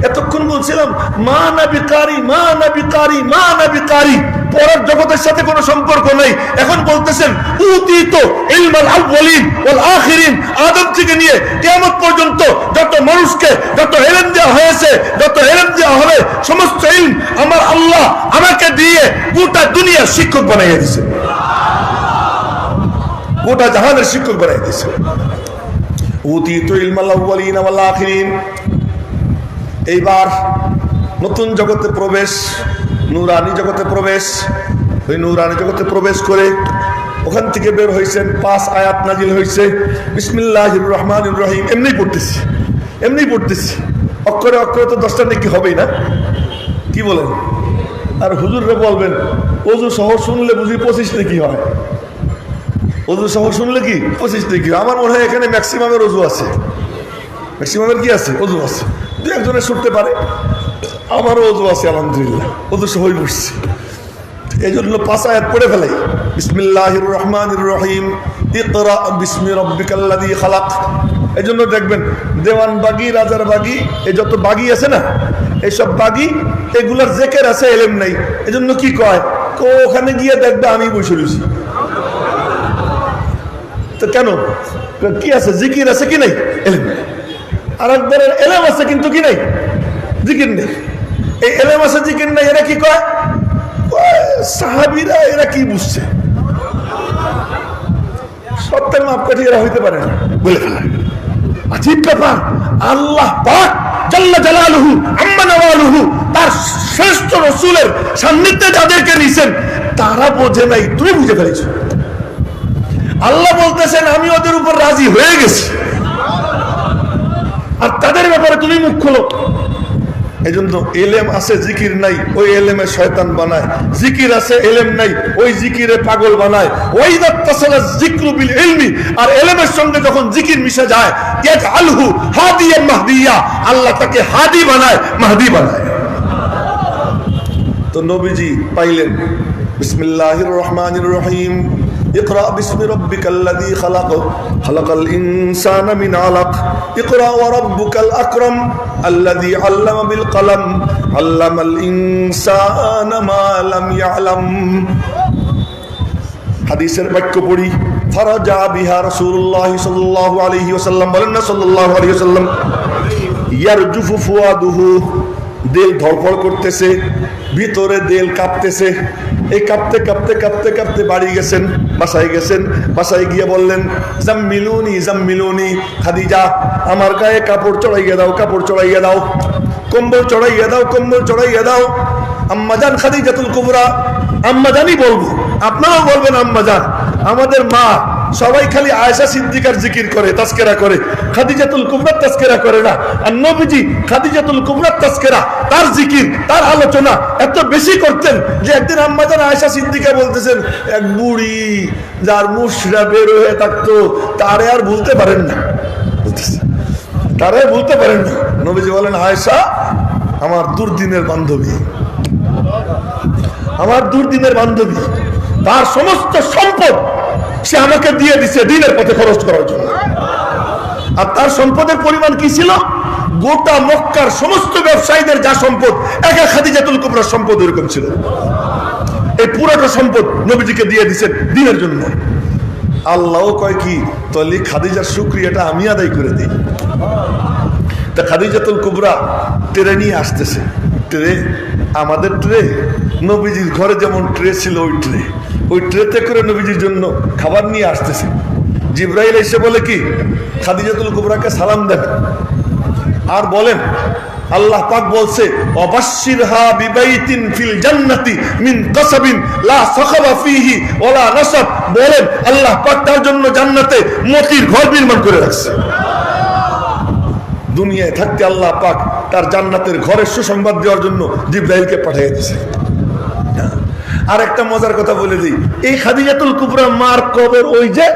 এতক্ষণ বলছিলাম মা নবী কারি, মা নবী কারি, মা নবী কারি, পরের জগতের সাথে কোনো সম্পর্ক নেই। এখন বলতেছেন উতীত ইলমাল আউয়ালিন ওয়াল আখিরিন, আদম থেকে নিয়ে কিয়ামত পর্যন্ত যত মানুষকে যত ইলম দেওয়া হয়েছে, যত ইলম দেওয়া হবে, সমস্ত ইলম আমার আল্লাহ আমাকে দিয়ে গোটা দুনিয়ার শিক্ষক বানাইয়া দিয়েছে, গোটা জাহানের শিক্ষক বানাই দিয়েছে। উতীত ইলমাল আউয়ালিন ওয়াল আখিরিন। এইবার নতুন জগতে প্রবেশ, নূরানি জগতে প্রবেশ। ওই নূরানি জগতে প্রবেশ করে ওখান থেকে বের হয়েছেন। 5 আয়াত নাজিল হয়েছে। বিসমিল্লাহির রহমানির রহিম এমনি পড়তেছি, এমনি পড়তেছি। অক্ষরে অক্ষরে তো 10টা নেকি হবেই না, কি বলেন? আর হুজুররা বলবেন ওযু সহ শুনলে বুঝি 25 নেকি হয়। ওযু সহ শুনলে কি 25 নেকি? আমার মনে হয় এখানে ম্যাক্সিমামের ওযু আছে। ম্যাক্সিমামের কি আছে? ওযু আছে। দু একজনে ছুটতে পারে, আমারও ওযু আছে আলহামদুলিল্লাহ, ওযু সহই বসছি। এই জন্য 5 আয়াত পড়ে ফেলাই। বিসমিল্লাহির রহমানির রহিম, ইকরা বিসমি রাব্বিকাল্লাযী খালাক। এই জন্য দেখবেন দেওয়ান বাগি, রাজার বাগি, এই যত বাগি আছে না, এইসব বাগি এগুলার জেকের আছে, এলেম নাই। এই জন্য কি কয়, ওখানে গিয়ে দেখবে আমি বসে রয়েছি। তো কেন? কি আছে? জিকির আছে কি নাই? এলেম। আর একবারের এলেম আছে কিন্তু কি নাই? জিকির নেই। এই এলেম আছে জিকির নাই, এরা কি কয়? সাহাবীরা এরা কি বুঝছে? সত্যের মাপকাঠি এরা হইতে পারে না বলে ফেলায়। আজীব ব্যাপার। আল্লাহ পাক জাল্লা জালালুহু আম্মা নওয়ালুহু তার শ্রেষ্ঠ রাসূলের সান্নিধ্যে যাদেরকে নিছেন তারা বোঝে নাই, তুমি বুঝে ফেলেছো। আল্লাহ বলতেছেন আমি ওদের উপর রাজি হয়ে গেছি, আর তাদের ব্যাপারে তুমি মুখ খোলো। এই জন্য এলেম আছে জিকির নাই, ওই এলেমে শয়তান বানায়। জিকির আছে এলেম নাই, ওই জিকিরে পাগল বানায়। ওয়াইদা তাসালা যিকরু বিল ইলমি, আর এলেমের সঙ্গে যখন জিকির মিশে যায় ইয়াজআলহু হাদিয়ান মাহদিয়া, আল্লাহ তাকে হাদি বানায়, মাহদি বানায়। তো নবীজি পাইলেন বিসমিল্লাহির রহমানির রহিম, اقرأ باسم ربك الذي خلق خلق الإنسان من علق اقرأ وربك الأكرم الذي علم بالقلم علم الإنسان ما لم يعلم। হাদিসের বাক্য পড়ি, ফারাজা বিহা রাসূলুল্লাহ সাল্লাল্লাহু আলাইহি ওয়াসাল্লাম, বলেন না সাল্লাল্লাহু আলাইহি ওয়াসাল্লাম। ইয়ারজুফু ফুয়াদুহু, দিল ধড়ফড় করতেছে, ভিতরে দিল কাঁপতেছে। এই কাঁপতে কাঁপতে কাঁপতে কাঁপতে বাড়ি গেছেন, বাসায় গেছেন। বাসায় গিয়ে বললেন জাম্মিলুনি জাম্মিলুনি, খাদিজা আমার গায়ে কাপড় চড়াইয়া দাও, কাপড় চড়াইয়া দাও, কম্বল চড়াইয়া দাও, কম্বল চড়াইয়া দাও। আম্মাজান খাদিজাতুল কুবরা, আম্মাজানই বলবো, আপনারাও বলবেন আম্মাজান। আমাদের মা সবাই খালি আয়েশা সিদ্দিকার জিকির করে, তাজকিরা করে, খাদিজাতুল কুবরার তাজকিরা করে না। আর নবীজি খাদিজাতুল কুবরার তাজকিরা, তার জিকির, তার আলোচনা এত বেশি করতেন যে একদিন আম্মাজান আয়েশা সিদ্দিকা বলতেছেন, এক বুড়ি যার মুশরা বের হয়ে থাকতো তারে আর ভুলতে পারেন না, তারে ভুলতে পারেন না। নবীজি বলেন, আয়েশা আমার দুর্দিনের বান্ধবী, আমার দুর্দিনের বান্ধবী, তার সমস্ত সম্পদ সে আমাকে দিয়ে দিছে দিনের পথে খরচ করার জন্য। আর তার সম্পদের পরিমাণ কি ছিল? গোটা মক্কার সমস্ত ব্যবসায়ীদের যা সম্পদ, একা খাদিজাতুল কুবরার সম্পদ এরকম ছিল। এই পুরোটা সম্পদ নবীজিকে দিয়ে দিছেন দিনের জন্য। আল্লাহ কয় কি, তাহলে খাদিজার শুকরিয়াটা আমি আদায় করে দিই। তা খাদিজাতুল কুবরা ট্রে নিয়ে আসতেছে, ট্রে আমাদের ট্রে, নবীজির ঘরে যেমন ট্রে ছিল ওই ট্রেতে করে নবীজির জন্য খাবার নিয়ে আসতেছে। জিবরাইল এসে বলে কি, খাদিজাতুল কুবরাকে সালাম দেন আর বলেন, আল্লাহ পাক বলছে, অবাশশিরহা বিবাইতিন ফিল জান্নাতি মিন কাসাবিন লা সাখাবা ফিহি ওয়ালা নাসাব। বলেন আল্লাহ পাক তার জন্য জান্নাতে মতির ঘর নির্মাণ করে রাখছে। দুনিয়ায় থাকতে আল্লাহ পাক তার জান্নাতের ঘরের সুসংবাদ দেওয়ার জন্য জিবরাইলকে পাঠিয়ে দিয়েছে। আর একটা মজার কথা বলে দিই, এই খাদিজাতুল কুবরা মার কবর ওই যে,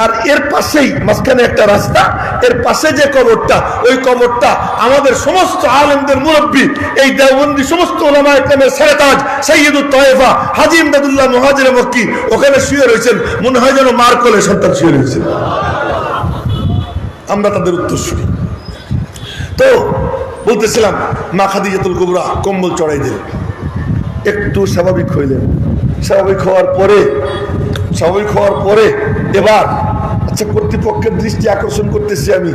আর এর পাশেই মাঝখানে একটা রাস্তা, এর পাশে যে কবরটা, ওই কবরটা আমাদের সমস্ত আলেমদের মুরব্বী, এই দেওবন্দি সমস্ত উলামায়ে কেরামের সেরেতাজ সাইয়্যিদুত তায়েফা হাজী ইমদাদুল্লাহ মুহাজিরে মক্কি ওখানে শুয়ে রয়েছেন। মনে হয় যেন মার কোলে সন্তান শুয়ে রয়েছে। আমরা তাদের উত্তর শুনি। তো বলতেছিলাম, মা খাদিজাতুল কুবরা কম্বল চড়াই দিলেন, একটু স্বাভাবিক হইলেন। স্বাভাবিক হওয়ার পরে এবার আচ্ছা, কর্তৃপক্ষের দৃষ্টি আকর্ষণ করতেছি আমি,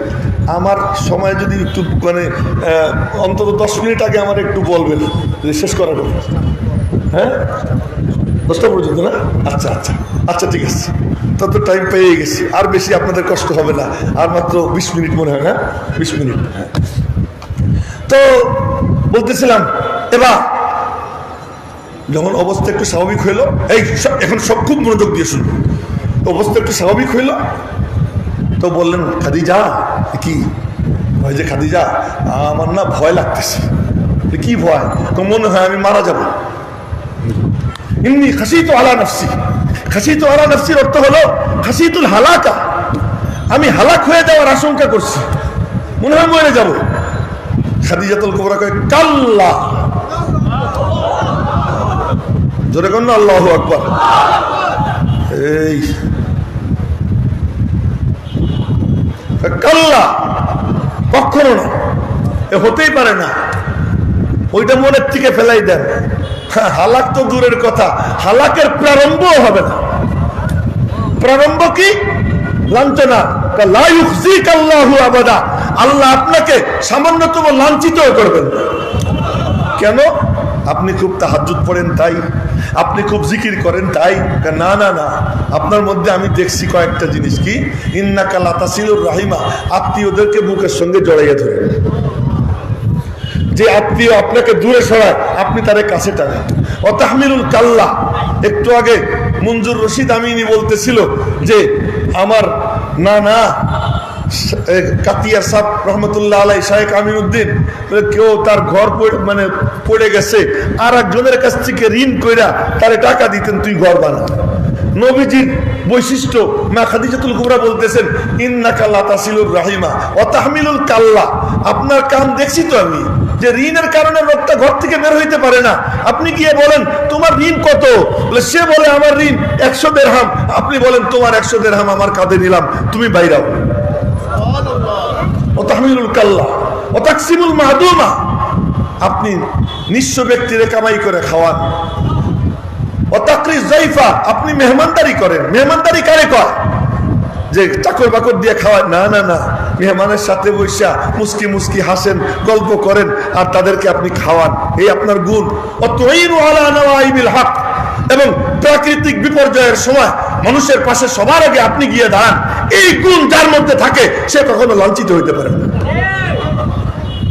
আমার সময় যদি একটু মানে অন্তত 10 মিনিট আগে আমার একটু বলবেন শেষ করার কথা। হ্যাঁ, 10টা পর্যন্ত না? আচ্ছা আচ্ছা আচ্ছা, ঠিক আছে, তত টাইম পেয়ে গেছি, আর বেশি আপনাদের কষ্ট হবে না, আর মাত্র 20 মিনিট মনে হয় না, 20 মিনিট। হ্যাঁ, তো বলতেছিলাম, এবার যখন অবস্থা একটু স্বাভাবিক হইল, এই এখন সব খুব মনোযোগ দিয়ে শুনবো, অবস্থা একটু স্বাভাবিক হইল, তো বললেন, খাদিজা কি ভয়? যে খাদিজা আমার না ভয় লাগতেছে। কি ভয়? তো মনে হয় আমি মারা যাব। ইন্নী খাসিতু আলা নাফসি। খাসিতু আলা নাফসির অর্থ হলো খাসিতুল হালাকা, আমি হালাক হয়ে যাওয়ার আশঙ্কা করছি, মনে হয় মরে যাব। খাদিজাতুল কুবরা কয়, কাল্লা, জোরে কর না আল্লাহু আকবার। এই কাল্লা, কখনো না, এ হতেই পারে না, ওইটা মনের থেকে ফেলাই দেন। হালাক তো দূরের কথা, হালাকের প্রারম্ভও হবে না। প্রারম্ভ কি? লাঞ্ছনা। লা ইউখজিক আল্লাহু আবাদা, আল্লাহ আপনাকে সামান্যতম লাঞ্ছিত করবেন না। কেন? আপনি খুব তাহাজ্জুদ পড়েন তাই, আপনি খুব জিকির করেন তাই? না না না, আপনার মধ্যে আমি দেখছি কয়েকটা জিনিস। কি? ইন্নাকা লাতাসিলুর রাহিমা, আত্মীয়দেরকে বুকের সঙ্গে জড়াইয়া ধরেন। যে আত্মীয় আপনাকে দূরে সরায়, আপনি তারে কাছে টানেন। অতাহমিলুল কাল্লা, একটু আগে মঞ্জুর রশিদ আমিনী বলতেছিল যে আমার নানা কাতিয়ার সাহেব রহমতুল্লাহ আলাই শাহেখ আমিনুদ্দিন, কেউ তার ঘর মানে পড়ে গেছে, আর একজনের কাছ থেকে ঋণ কইরা তারে টাকা দিতেন, তুই ঘর বানা। নবীজির বৈশিষ্ট্য, মা খাদিজাতুল কুবরা বলতেছেন, ইন্নাকা লাতাসিলুর রাহিমা ওয়া তাহমিলুল কাল্লা, আপনার কাম দেখছি তো আমি, যে ঋণের কারণে লোকটা ঘর থেকে বের হইতে পারে না। আপনি গিয়ে বলেন তোমার ঋণ কত, সে বলে আমার ঋণ 100 দিরহাম, আপনি বলেন তোমার 100 দিরহাম আমার কাঁধে নিলাম, তুমি বাইরাও। ও তাহমিলুল কাল্লা ও তাকসিমুল মাহদুমা, আপনি নিঃস্ব ব্যক্তিরে কামাই করে খাওয়ান। ও তাকরিজ যায়ফা, আপনি মেহমানদারি করেন। মেহমানদারি কারে কয়? যে চাকর বাকর দিয়ে খাওয়ায়? না না না, মেহমানের সাথে বৈশা মুস্কি মুস্কি হাসেন, গল্প করেন, আর তাদেরকে আপনি খাওয়ান, এই আপনার গুণ। ও তুইনু আলা নাওয়াইবিল হক, এবং প্রাকৃতিক বিপর্যয়ের সময় মানুষের পাশে সবার আগে আপনি গিয়ে দাঁড়ান। এই গুণ যার মধ্যে থাকে সে কখনো লাঞ্ছিত হইতে পারে না।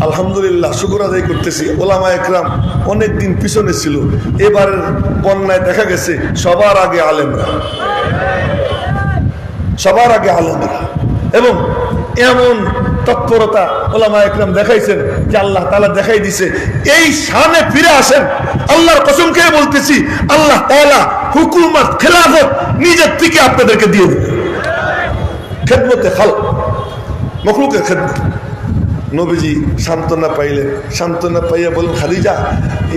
আলহামদুলিল্লাহ, শুকর আদায় করতেছি, ওলামা একরাম অনেক দিন পিছনে ছিল, এবার বন্যায় দেখা গেছে সবার আগে আলেমরা। সবার আগে আলেমেরা। এবং এমন তৎপরতা ওলামা একরাম দেখাইছেন যে আল্লাহ তাআলা দেখাই দিছে এই শানে ফিরে আসেন। আল্লাহর কসম খেয়ে বলতেছি, আল্লাহ তাআলা হুকুমত খেলাফত নিজের থেকে আপনাদেরকে দিয়ে দেবে। খেদমতে খালক, মখলুকের খেদমত। নবীজি সান্ত্বনা পাইলেন, সান্ত্বনা পাইয়া বলেন, খাদিজা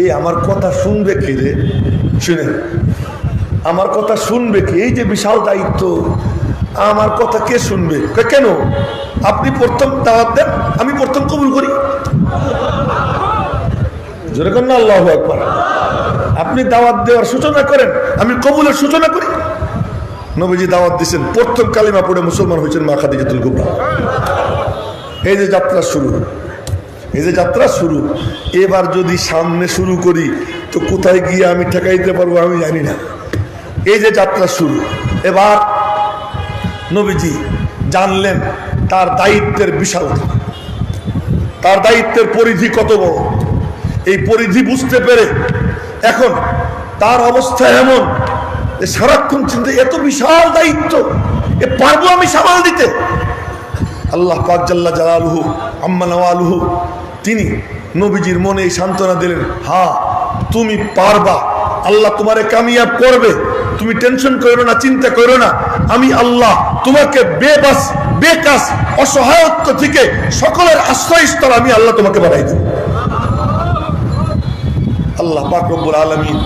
এই আমার কথা শুনবে কে রে? শুনেন, আমার কথা শুনবে কে? এই যে বিশাল দায়িত্ব, আমার কথা কে শুনবে? কেন? আপনি প্রথম দাওয়াত দেন, আমি প্রথম কবুল করি। যেরকম না আল্লাহু আকবার। আপনি দাওয়াত দেওয়ার সূচনা করেন, আমি কবুলের সূচনা করি। নবীজি দাওয়াত দিয়েছেন, প্রথম কালিমা পড়ে মুসলমান হয়েছেন মা খাদিজাতুল কুবরা। এই যে যাত্রা শুরু, এই যে যাত্রা শুরু। এবার যদি সামনে শুরু করি তো কোথায় গিয়ে আমি ঠেকাইতে পারবো আমি জানি না। এই যে যাত্রা শুরু, এবার নবীজি জানলেন তার দায়িত্বের বিশালতা, তার দায়িত্বের পরিধি কত বড়। এই পরিধি বুঝতে পেরে এখন তার অবস্থা এমন যে সারাক্ষণ চিন্তা, এত বিশাল দায়িত্ব, এ পারবো আমি সামাল দিতে? আল্লাহ পাক জাল্লা জালালুহু আম্মা নওয়ালুহু তিনি নবীজির মনে এই সান্ত্বনা দিলেন, হ্যাঁ তুমি পারবা, আল্লাহ তোমারে কামিয়াব করবে, তুমি টেনশন করো না, চিন্তা করো না। আমি আল্লাহ তোমাকে বেবাস বেকাস অসহায়ত্ব থেকে সকলের আশ্রয়স্থল আমি আল্লাহ তোমাকে বানাই দেব। আল্লাহ পাক রব্বুল আলামিন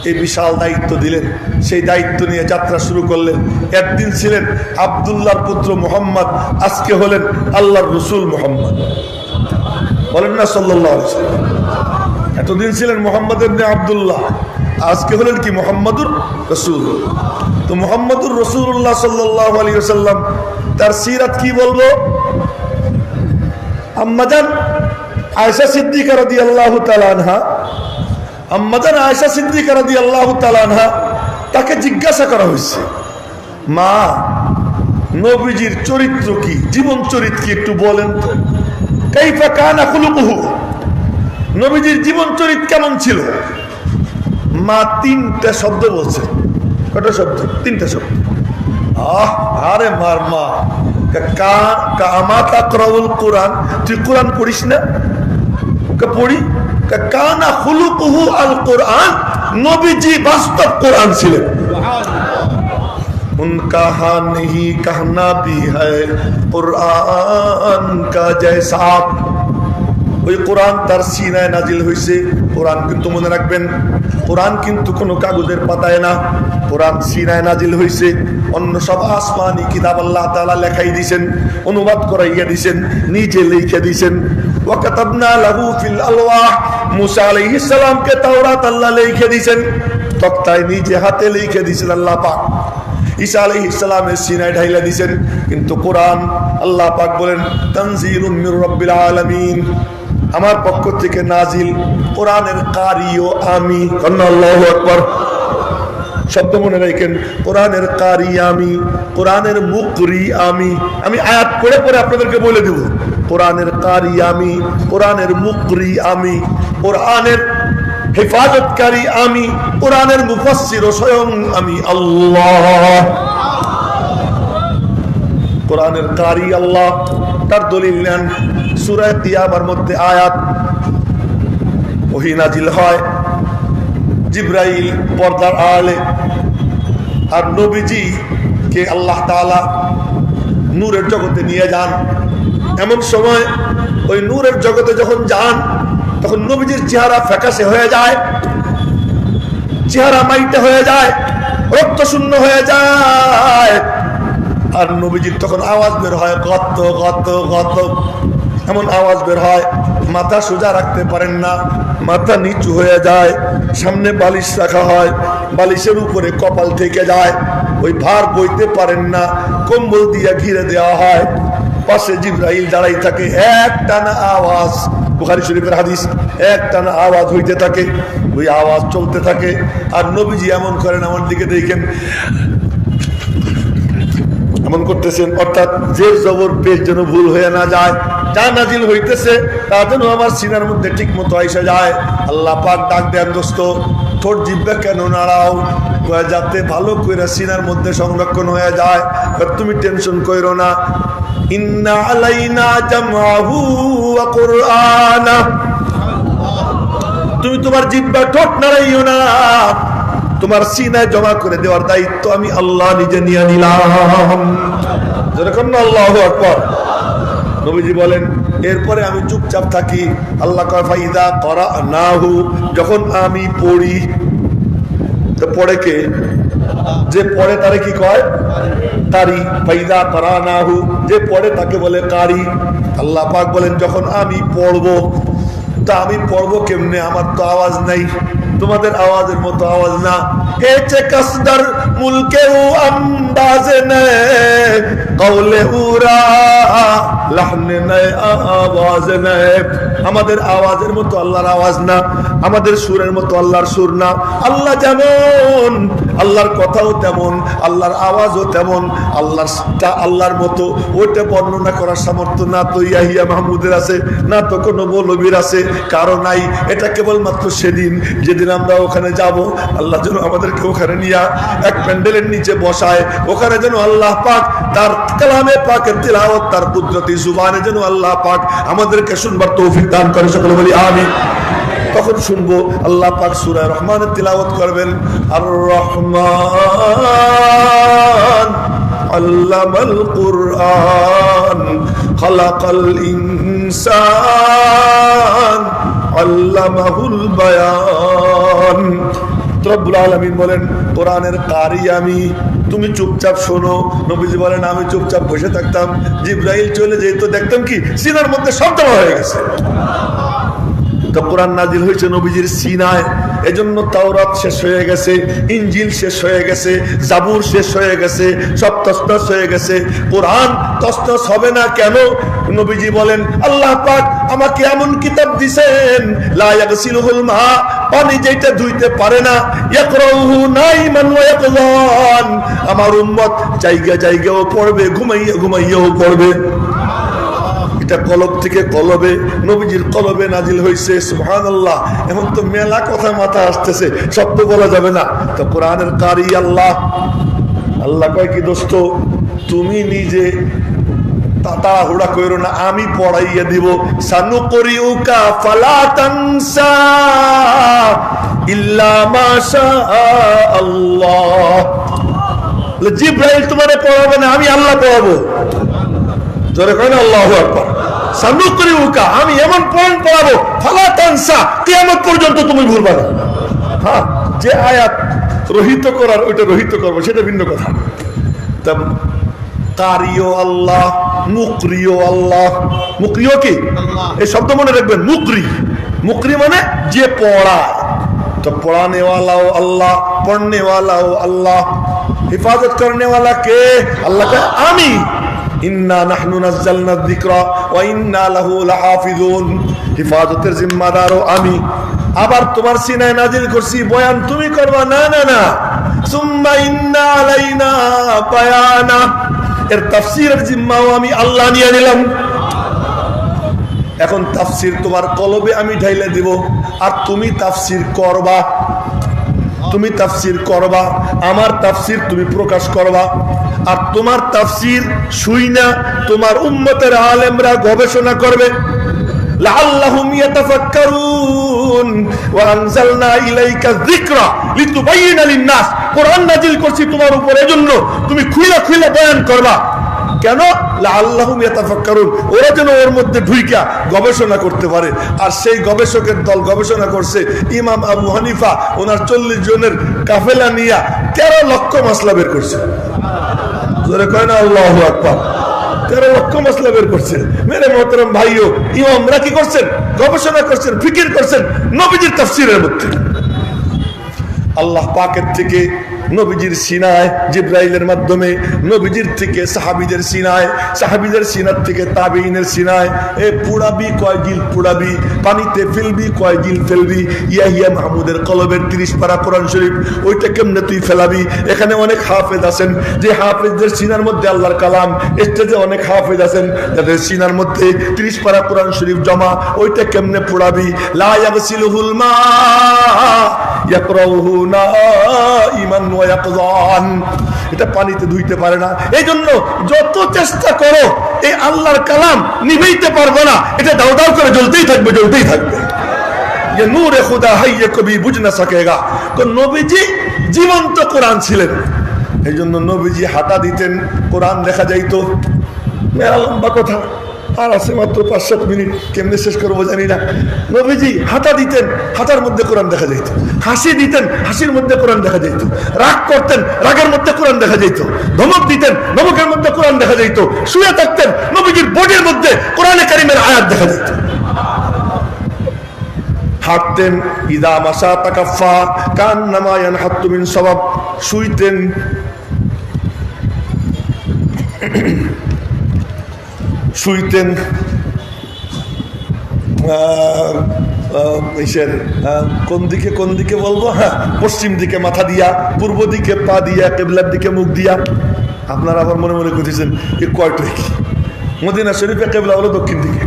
এই বিশাল দায়িত্ব দিলেন। সেই দায়িত্ব নিয়ে যাত্রা শুরু করলেন। একদিন ছিলেন আব্দুল্লাহর পুত্র মুহাম্মদ, আজকে হলেন আল্লাহর রসুল মুহাম্মদ, বলেন না সাল্লাল্লাহু আলাইহি ওয়াসাল্লাম। এতদিন ছিলেন মুহাম্মদ ইবনে আব্দুল্লাহ, আজকে হলেন কি মুহাম্মদুর রসুল। তো মুহাম্মদুর রসুল্লাহ সাল্লাল্লাহু আলাইহি ওয়াসাল্লাম তার সিরাত কি বলবো? আম্মাজান আয়েশা সিদ্দিকা রাদিয়াল্লাহু তাআলা আনহা, আম্মাজান আয়েশা সিদ্দিকা রাদিয়াল্লাহু তাআলা আনহা তাকে জিজ্ঞাসা করা হয়েছে, মা নবীজির চরিত্র কি, জীবন চরিত্র কি একটু বলেন তো। কাইফা কানা খুলুকুহু, নবীজির জীবন চরিত্র কেমন ছিল? মা তিনটা শব্দ বলছে। কটা শব্দ? তিনটা শব্দ। আরে মার মা, কামা তাকরাউল কোরআন, তুই কোরআন পড়িস না? পড়ি। কানা খুলুকুহু আল কোরআন, নবীজি বাস্তব কোরআন ছিলেন। उनका हाँ नहीं कहना भी है कुरान का जैसा। ওই কোরআন তার সিনায় নাজিল হয়েছে। কোরআন কিন্তু মনে রাখবেন, কোরআন কিন্তু কোনো কাগজের পাতায় না, কোরআন সিনায় নাজিল হয়েছে। অন্য সব আসমানি কিতাব আল্লাহ তাআলা লেখাই দিয়েছেন, অনুবাদ করাইয়া দিয়েছেন, নিজে লিখে দিয়েছেন। ওয়া কাতাবনা লাহু ফিল আলওয়াহ, মুসা আলাইহিস সালামকে তাওরাত আল্লাহ লিখে দিয়েছেন, তক্তায় নিজে হাতে লিখে দিয়েছেন আল্লাহ পাক। ঈসা আলাইহিস সালামের সিনায় ঢাইলা দিয়েছেন। কিন্তু কোরআন আল্লাহ পাক বলেন তানজিলুম মির রাব্বিল আলামিন, আমার পক্ষ থেকে নাজিল। কোরআনের কারিও আমি, আল্লাহু আকবার। শব্দ মনে রাখেন, কোরআনের কারি আমি, কোরআনের মুকরি আমি। আমি আয়াত পড়ে পড়ে আপনাদেরকে বলে দেব, কোরআনের কারি আমি, কোরআনের মুকরি আমি, কোরআনের হেফাজতকারী আমি, কোরআনের মুফাসসির স্বয়ং আমি আল্লাহ। কোরআনের কারি আল্লাহ, তার দলিল নেন সূরা কিয়ামার মধ্যে আয়াত। ওহী নাজিল হয়, জিবরাইল পর্দার আড়ালে, আর নবীজি কে আল্লাহ তাআলা নূরের জগতে নিয়ে যান। এমন সময় ওই নূরের জগতে যখন যান, তখন নবীজির চেহারা ফ্যাকাশে হয়ে যায়, চেহারা মাইটে হয়ে যায়, রক্ত শূন্য হয়ে যায়। আর নবীজির তখন আওয়াজ বের হয়, গত গত গত, এমন আওয়াজ বের হয়। মাথা সোজা রাখতে পারেন না, মাথা নিচু হয়ে যায়। সামনে বালিশ রাখা হয়, বালিশের উপরে কপাল থেকে যায়, ওই ভার বইতে পারেন না, কম্বল দিয়ে ঘিরে দেওয়া হয়। পাশে জিবরাইল দাঁড়াই থাকে, এক টানা আওয়াজ, বুখারী শরীফের হাদিস, এক টানা আওয়াজ হইতে থাকে, ওই আওয়াজ চলতে থাকে। আর নবীজি এমন করেন, আমার দিকে দেখেন, এমন করতেছেন, অর্থাৎ জের জবর পেশ যেন ভুল হয়ে না যায়। যা নাজিল হইতেছে তা যেন আমার সিনার মধ্যে ঠিক মতো আইসা যায়। আল্লাহ পাক ডাক দেন, দোস্ত ঠোঁট জিহ্বা কেন নাড়াও? যাতে ভালো করে সিনার মধ্যে সংরক্ষণ হয়ে যায়। তুমি টেনশন কইরো না। ইন্না আলাইনা জামআহু ওয়া কুরআনা, তুমি তোমার জিহ্বা ঠোঁট নাড়াইও না, তোমার সিনায় জমা করে দেওয়ার দায়িত্ব আমি আল্লাহ নিজে নিয়ে নিলাম। যেরকম না আল্লাহু আকবার। নবীজি বলেন এরপরে আমি চুপচাপ থাকি। আল্লাহ কয় ফাইদা করানাহু, যখন আমি পড়ি। তো পড়ে কে? যে পড়ে তারে কি কয়? কারি। ফাইদা করানাহু, যে পড়ে তাকে বলে কারি। আল্লাহ পাক বলেন যখন আমি পড়বো, তা আমি পড়বো কেমনে? আমার তো আওয়াজ নাই, তোমাদের আওয়াজের মতো আওয়াজ না। হেচে কসদার মুলকে ও আন্দাজে নে কওলে উরা লাহনে নে আওয়াজ নে, আমাদের আওয়াজের মতো আল্লাহর আওয়াজ না, আমাদের সুরের মতো আল্লাহর সুর না। আল্লাহ যেমন, আল্লাহর কথাও তেমন, আল্লাহর আওয়াজও তেমন, আল্লাহর মতো ওইটা বর্ণনা করার সামর্থ্য না তো ইয়াহিয়া মাহমুদের আছে, না তো কোনো মৌলবীর আছে, কারো নাই। এটা কেবলমাত্র সেদিন যেদিন আমরা ওখানে যাব, আল্লাহ যেন আমাদেরকে ওখানে নিয়ে এক প্যান্ডেলের নিচে বসায়, ওখানে যেন আল্লাহ পাক তার কালামে পাকের তিলাওয়াত, তার কুদরতি জুবানে যেন আল্লাহ পাক আমাদেরকে শুনবার তৌফিক দান করে। সকলে বলি আমিন। তখন শুনবো আল্লাহ পাক সূরা রহমানের তিলাওয়াত করবেন। আর রহমান আল্লামাল কুরআন খালাকাল ইনসান আল্লামাহুল বায়ান। রব্বুল আলামিন বলেন কোরআনের কারি আমি, তুমি চুপচাপ শোনো। নবীজি বলেন আমি চুপচাপ বসে থাকতাম, জিবরাইল চলে যেত, দেখতাম কি সিনার মধ্যে সব জমা হয়ে গেছে। তো কোরআন নাজিল হয়েছে নবীজির সিনায়, এজন্য তাওরাত শেষ হয়ে গেছে, ইনজিল শেষ হয়ে গেছে, জাবুর শেষ হয়ে গেছে, সব তসনস হয়ে গেছে। কোরআন তসনস হবে না কেন? নবীজি বলেন আল্লাহ পাক আমাকে এমন কিতাব দিবেন লা ইয়াগসিলুহুল মা, পানি যেটা ধুইতে পারে না, ইয়াকরাউহু নাইমান ওয়া ইয়াকযান, আমার উম্মত জায়গা জায়গাও পড়বে, ঘুমাইয়া ঘুমাইয়াও পড়বে। এটা কলব থেকে কলবে, নবীজির কলবে নাজিল হয়েছে। সুবহানাল্লাহ। এখন তো মেলা কথা মাথা আসতেছে, সব তো বলা যাবে না। তো কোরআনের কারি আল্লাহ। আল্লাহ কয় কি দোস্ত তুমি নিজে তাড়াহুড়া কইরো না, আমি পড়াইয়া দিব। সানুকরিউকা ফালা তানসা ইল্লা মা শা আল্লাহ। জিবরাইল তোমারে পড়াবে না, আমি আল্লাহ পড়াবো। জোরে কয় না আল্লাহু আকবার। সানুকরিউকা, আমি এমন কোরআন পড়াবো ফালা তানসা, কিয়ামত পর্যন্ত তুমি ভুলবা না। হ্যাঁ, যে আয়াত রহিত করার ওইটা রহিত করবো, সেটা ভিন্ন কথা। তা কারিও আল্লাহ, মুকরিও আল্লাহ। মুকরিও কি? এই শব্দ মনে রাখবেন, মুকরি। মুকরি মানে যে পড়ায়। তো পড়ানে ওয়ালাও আল্লাহ, পড়নে ওয়ালাও আল্লাহ, হিফাজত করনে ওয়ালা কে? আল্লাহ কে আমি। ইন্না নাহনু নাযালনা যিকরা ওয়া ইন্না লাহু লাহাফিজুন, হিফাজতের জিম্মাদারও আমি। আবার তোমার সিনায় নাজিল করছি, বয়ান তুমি করবা না। না না, সুম্মা ইন্না আলাইনা বায়ানা, এর তাফসীরের জিম্মাও আমি আল্লাহ নিয়ে নিলাম। এখন তাফসীর তোমার কলবে আমি ঢাইলে দিব, আর তুমি তাফসীর করবা। তুমি তাফসীর করবা, আমার তাফসীর তুমি প্রকাশ করবা। আর তোমার তাফসীর শুইনা তোমার উম্মতের আলেমরা গবেষণা করবে। লাআল্লাহুম ইয়াতাফাক্কারুন ওয়া আনজালনা ইলাইকা যিকরা লিতুবাইয়িনা লিন-নাস, কোরআন নাজিল করছি তোমার উপর এজন্য তুমি খুইলা খুইলা বয়ান করবা। কেন? লাআল্লাহুম ইয়াতাফাক্কারুন, ওরা যেন ওর মধ্যে ঢুইকা গবেষণা করতে পারে। আর সেই গবেষকের দল গবেষণা করছে। ইমাম আবু হানিফা ওনার 40 জনের কাফেলা নিয়া 13 লক্ষ মাসলা বের করছে। জোরে কয় না আল্লাহু আকবার। 13 লক্ষ মাসলা বের করছে। মেরে মোহতারাম ভাইও, ইমামরা কি করছেন? গবেষণা করছেন, ফিকির করছেন নবীজির তাফসীরের মধ্যে। আল্লাহ পাকের থেকে নবীজির সিনায় জিবরাইলের মাধ্যমে, নবীজির থেকে সাহাবীদের সিনায়, সাহাবীদের সিনার থেকে তাবেঈনের সিনায়। এ পুড়াবি কয় গিল পুড়াবি, পানিতে ফেলবি কয় গিল ফেলবি। ইয়াহিয়া মাহমুদের কলবের 30 পারা কোরআন শরীফ, ওইটা কেমনে তুই ফেলাবি? এখানে অনেক হাফেজ আছেন, যে হাফেজদের সিনার মধ্যে আল্লাহর কালাম, স্টেজে অনেক হাফেজ আছেন যাদের সিনার মধ্যে 30 পারা কোরআন শরীফ জমা, ওইটা কেমনে পোড়াবি? লা ইয়াগসিলুহুল মা ইয়াকরাউহু নাইমান ওয়া ইয়াকযান, এটা পানিতে ধুইতে পারে না। এই জন্য যত চেষ্টা করো এই আল্লাহর কালাম নিভাইতে পারবে না, এটা দাও দাও করে জ্বলতেই থাকবে, জ্বলতেই থাকবে। ये नूर खुदा है ये कभी बुझ ना सकेगा। तो নবীজি জীবন্ত কোরআন ছিলেন, এই জন্য নবীজি হাঁটা দিতেন, কোরআন দেখা যাইতো। মেলা লম্বা কথা, আর আছে মাত্র 5-7 মিনিট, কেমনে শেষ করবো জানি না। নবীজি হাঁটা দিতেন, হাঁটার মধ্যে কোরআন দেখা যাইত। হাসি দিতেন, হাসির মধ্যে কোরআন দেখা যাইত। রাগ করতেন, রাগের মধ্যে কোরআন দেখা যাইত। ধমক দিতেন, ধমকের মধ্যে কোরআন দেখা যাইত। শুয়ে থাকতেন, নবীজির বডির মধ্যে কোরআনে কারিমের আয়াত দেখা যাইত। হাঁটতেন, ইদা মাসা তাকাফা কান্নামা ইয়ানহাত্তু মিন সওয়াব, শুইতেন, শুইতেন কোন দিকে বলবো, হ্যাঁ পশ্চিম দিকে মাথা দিয়া, পূর্ব দিকে পা দিয়া, কিবলার দিকে মুখ দিয়া। আপনারা আবার মনে মনে করতেছেন এ কয়টা কি? মদিনা শরীফে কিবলা হলো দক্ষিণ দিকে,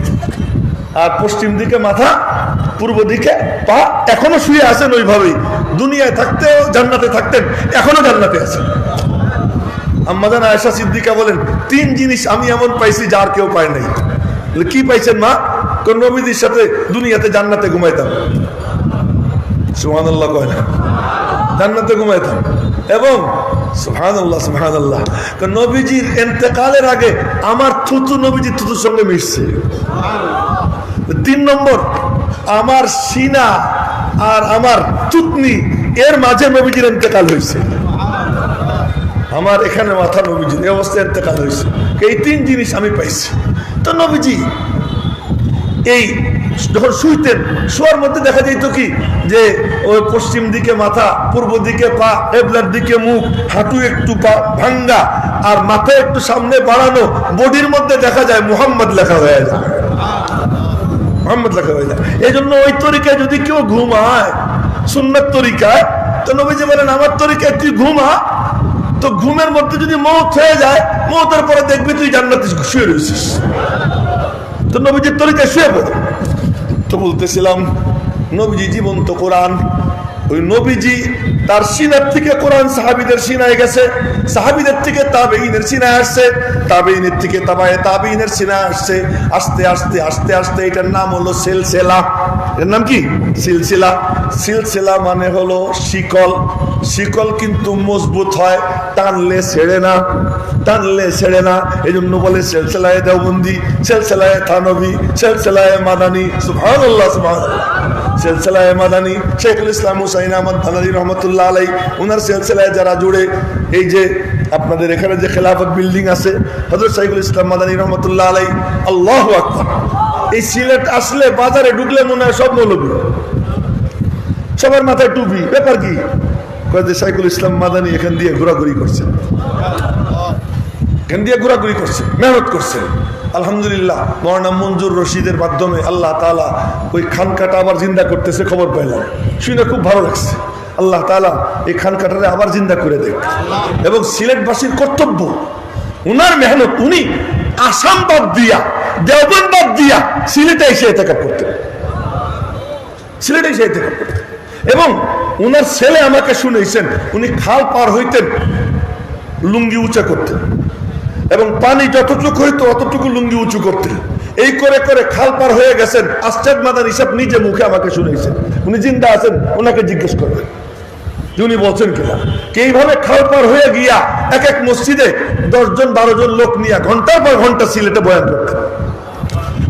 আর পশ্চিম দিকে মাথা, পূর্ব দিকে পা। এখনো শুয়ে আছেন ওইভাবেই, দুনিয়ায় থাকতেও জান্নাতে থাকতেন, এখনো জান্নাতে আছেন। আম্মাজান আয়েশা সিদ্দিকা বলেন, 3 জিনিস আমি এমন পাইছি যার কেউ পায় নাই। কি পাইছেন মা? কোন নবীদের সাথে দুনিয়াতে জান্নাতে ঘুমাইতাম। সুবহানাল্লাহ কয় না? জান্নাতে ঘুমাইতাম। এবং সুবহানাল্লাহ সুবহানাল্লাহ, নবীজির ইন্তেকালের আগে আমার থুতু নবীজির থুতুর সঙ্গে মিশছে। 3 নম্বর, আমার সিনা আর আমার থুতনি এর মাঝে নবীজির ইন্তেকাল হয়েছে। আমার এখানে মাথা নবীজির এই অবস্থায় ইন্তেকাল হয়েছে। এই 3 জিনিস আমি পাইছি। তো নবীজি এই যখন শুইতেন, শোয়ার মধ্যে দেখা যেত কি যে ওই পশ্চিম দিকে মাথা, পূর্ব দিকে পা, কিবলার দিকে মুখ, হাঁটু একটু পা ভাঙ্গা আর মাথা একটু সামনে বাড়ানো, বডির মধ্যে দেখা যায় মুহাম্মদ লেখা হয়ে যায়, মুহাম্মদ লেখা হয়ে যায়। এই জন্য ওই তরিকায় যদি কেউ ঘুমায়, সুন্নাত তরিকায়, তো নবীজি বলেন আমার তরিকায় তুই ঘুমা, তো ঘুমের মধ্যে যদি মওত হয়ে যায়, মওতের পরে দেখবি তুই জান্নাতে শুয়ে রয়েছিস। তো নবীজির তরিকায় শুয়ে পড়ে। তো বলতেছিলাম নবীজি জীবন্ত কোরআন, ওই নবীজি তার সিনার থেকে কোরআন সাহাবীদের সিনায় গেছে, সাহাবীদের থেকে তাবেঈনের সিনায় আসছে, তাবেঈনের থেকে তাবায়ে তাবেঈনের সিনায় আসছে। আস্তে আস্তে আস্তে আস্তে এটার নাম হলো সিলসিলা। এর নাম কি? সিলসিলা। সিলসিলা মানে হলো শিকল। শিকল কিন্তু মজবুত হয়, টানলে ছেড়ে না, টানলে ছেড়ে না। এই জন্য বলে সিলসিলায়ে দেওবন্দি, সিলসিলায়ে থানভী, সিলসিলায়ে মাদানী। সুবহানাল্লাহ সুবহানাল্লাহ। সিলসিলায়ে মাদানী, শেখুল ইসলাম হুসাইন আহমদ ভাদানী রহমতুল্লাহ আলাই, ওনার সিলসিলায় যারা জুড়ে, এই যে আপনাদের এখানে যে খেলাফত বিল্ডিং আছে, হযরত শেখুল ইসলাম মাদানী রহমতুল্লাহ আলাই, আল্লাহু আকবার। এই সিলেট আসলে বাজারে ঢুকলে মনে হয় সব মৌলবী, সবার মাথায় টুপি। ব্যাপার কি? শেখুল ইসলাম মাদানী এখান দিয়ে ঘোরাঘুরি করছেন, এখান দিয়ে ঘোরাঘুরি করছেন, মেহনত করছেন। আলহামদুলিল্লাহ, মওলানা মঞ্জুর রশিদের মাধ্যমে আল্লাহ তাআলা ওই খানকাটা আবার জিন্দা করতেছে, খবর পাইলাম, শুনে খুব ভালো লাগছে। আল্লাহ তাআলা এই খানকাটারে আবার জিন্দা করে দেখ। এবং সিলেটবাসীর কর্তব্য, উনার মেহনত, উনি আসাম বাদ দিয়া, দেওবন্দ বাদ দিয়া সিলেটে এসে ইতিকাফ করতেন, সিলেটে এসে ইতিকাফ করতেন। এবং উনার ছেলে আমাকে শুনেছেন, উনি খাল পার হইতেন, লুঙ্গি উঁচা করতেন, এবং পানি যতটুকু হইতো অতটুকু লুঙ্গি উঁচু করতেন। এই করে করে খাল পার হয়ে গেছেন। আস্তাদ মাদানী সাহেব নিজে মুখে আমাকে শুনেছেন, উনি জিন্দা আছেন, ওনাকে জিজ্ঞেস করবেন যে উনি বলছেন কিনা। এইভাবে খাল পার হয়ে গিয়া এক এক মসজিদে 10 জন 12 জন লোক নিয়ে ঘন্টার পর ঘন্টা সিলেটে বয়ান করতেন।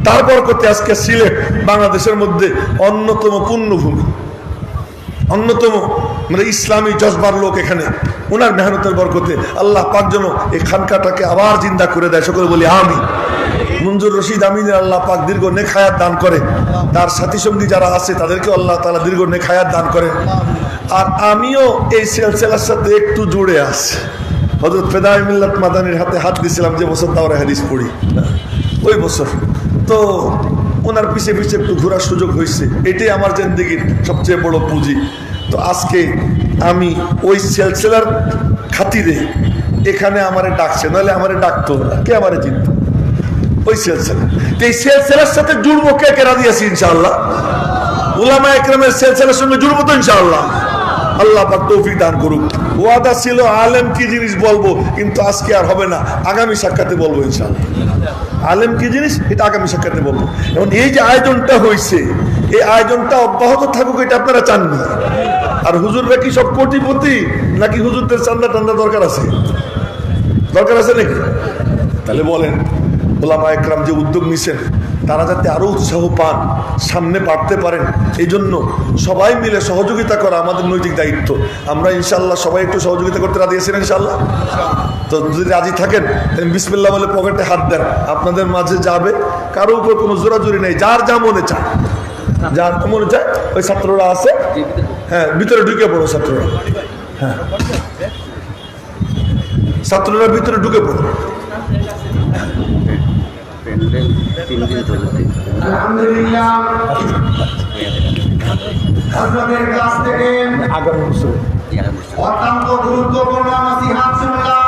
তারপর করতে আজকে সিলেট বাংলাদেশের মধ্যে অন্যতম পুণ্যভূমি। অন্যতম মানে ইসলামী জজবার লোক এখানে, ওনার মেহনতের বরকতে আল্লাহ পাক যেন এই খানকাটাকে আবার জিন্দা করে দেয়, সকলে বলি আমি। মঞ্জুর রশিদ আমিনের আল্লাহ পাক দীর্ঘ নেক হায়াত দান করে, তার সাথী সঙ্গী যারা আছে তাদেরকে আল্লাহ তাআলা দীর্ঘ নেক হায়াত দান করে। আর আমিও এই সিলসিলার সাথে একটু জুড়ে আছি। হযরত ফেদায়ে মিল্লাত মাদানির হাতে হাত দিয়েছিলাম যে বছর দাওরা হাদিস পড়ি, ওই বছর তো ওনার পিছে পিছে একটু ঘোরার সুযোগ হয়েছে, এটাই আমার জিন্দেগির সবচেয়ে বড় পুঁজি। তো আজকে আমি ওই সিলসিলার খাতিরে এখানে আমারে ডাকছে, নাহলে আমারে ডাকতো না, কে আমারে চিনত? ওই সিলসিলা। এই সিলসিলার সাথে জুড়বো কে কে রাজি আছি ইনশাআল্লাহ? উলামা একরামের সিলসিলার সঙ্গে জুড়বো তো ইনশাআল্লাহ। আল্লাহ পাক তৌফিক দান করুক। ওয়াদা ছিল আলেম কি জিনিস বলবো, কিন্তু আজকে আর হবে না, আগামী সাক্ষাতে বলবো ইনশাআল্লাহ। আলেম কি জিনিস এটা আগামী সাক্ষাতে বলবো। এখন এই যে আয়োজনটা হয়েছে, এই আয়োজনটা অব্যাহত থাকুক, এটা আপনারা চাননি? আর হুজুররা কি সব কোটিপতি নাকি হুজুরদের চান্দা টান্দা দরকার আছে? দরকার আছে নাকি? তাহলে বলেন ওলামা একরাম যে উদ্যোগ নিছেন তারা যাতে আরো উৎসাহ পান, সামনে বাড়তে পারেন, এই জন্য সবাই মিলে সহযোগিতা করা আমাদের নৈতিক দায়িত্ব। আমরা ইনশাল্লাহ সবাই একটু সহযোগিতা করতে রাজি আছেন ইনশাল্লাহ? তো যদি রাজি থাকেন বিসমিল্লাহ বলে পকেটে হাত দেন, আপনাদের মাঝে যাবে, কারো উপর কোনো জোরাজুরি নেই, যার যা মনে চায়, যার মনে চায়। ওই ছাত্ররা আছে, হ্যাঁ ভিতরে ঢুকে পড়ো ছাত্ররা, হ্যাঁ ছাত্ররা ভিতরে ঢুকে পড়ো। আলহামদুলিল্লাহ হযরতের কাছ থেকে আগামী বছর অত্যন্ত গুরুত্বপূর্ণ নসিহত শুনলাম।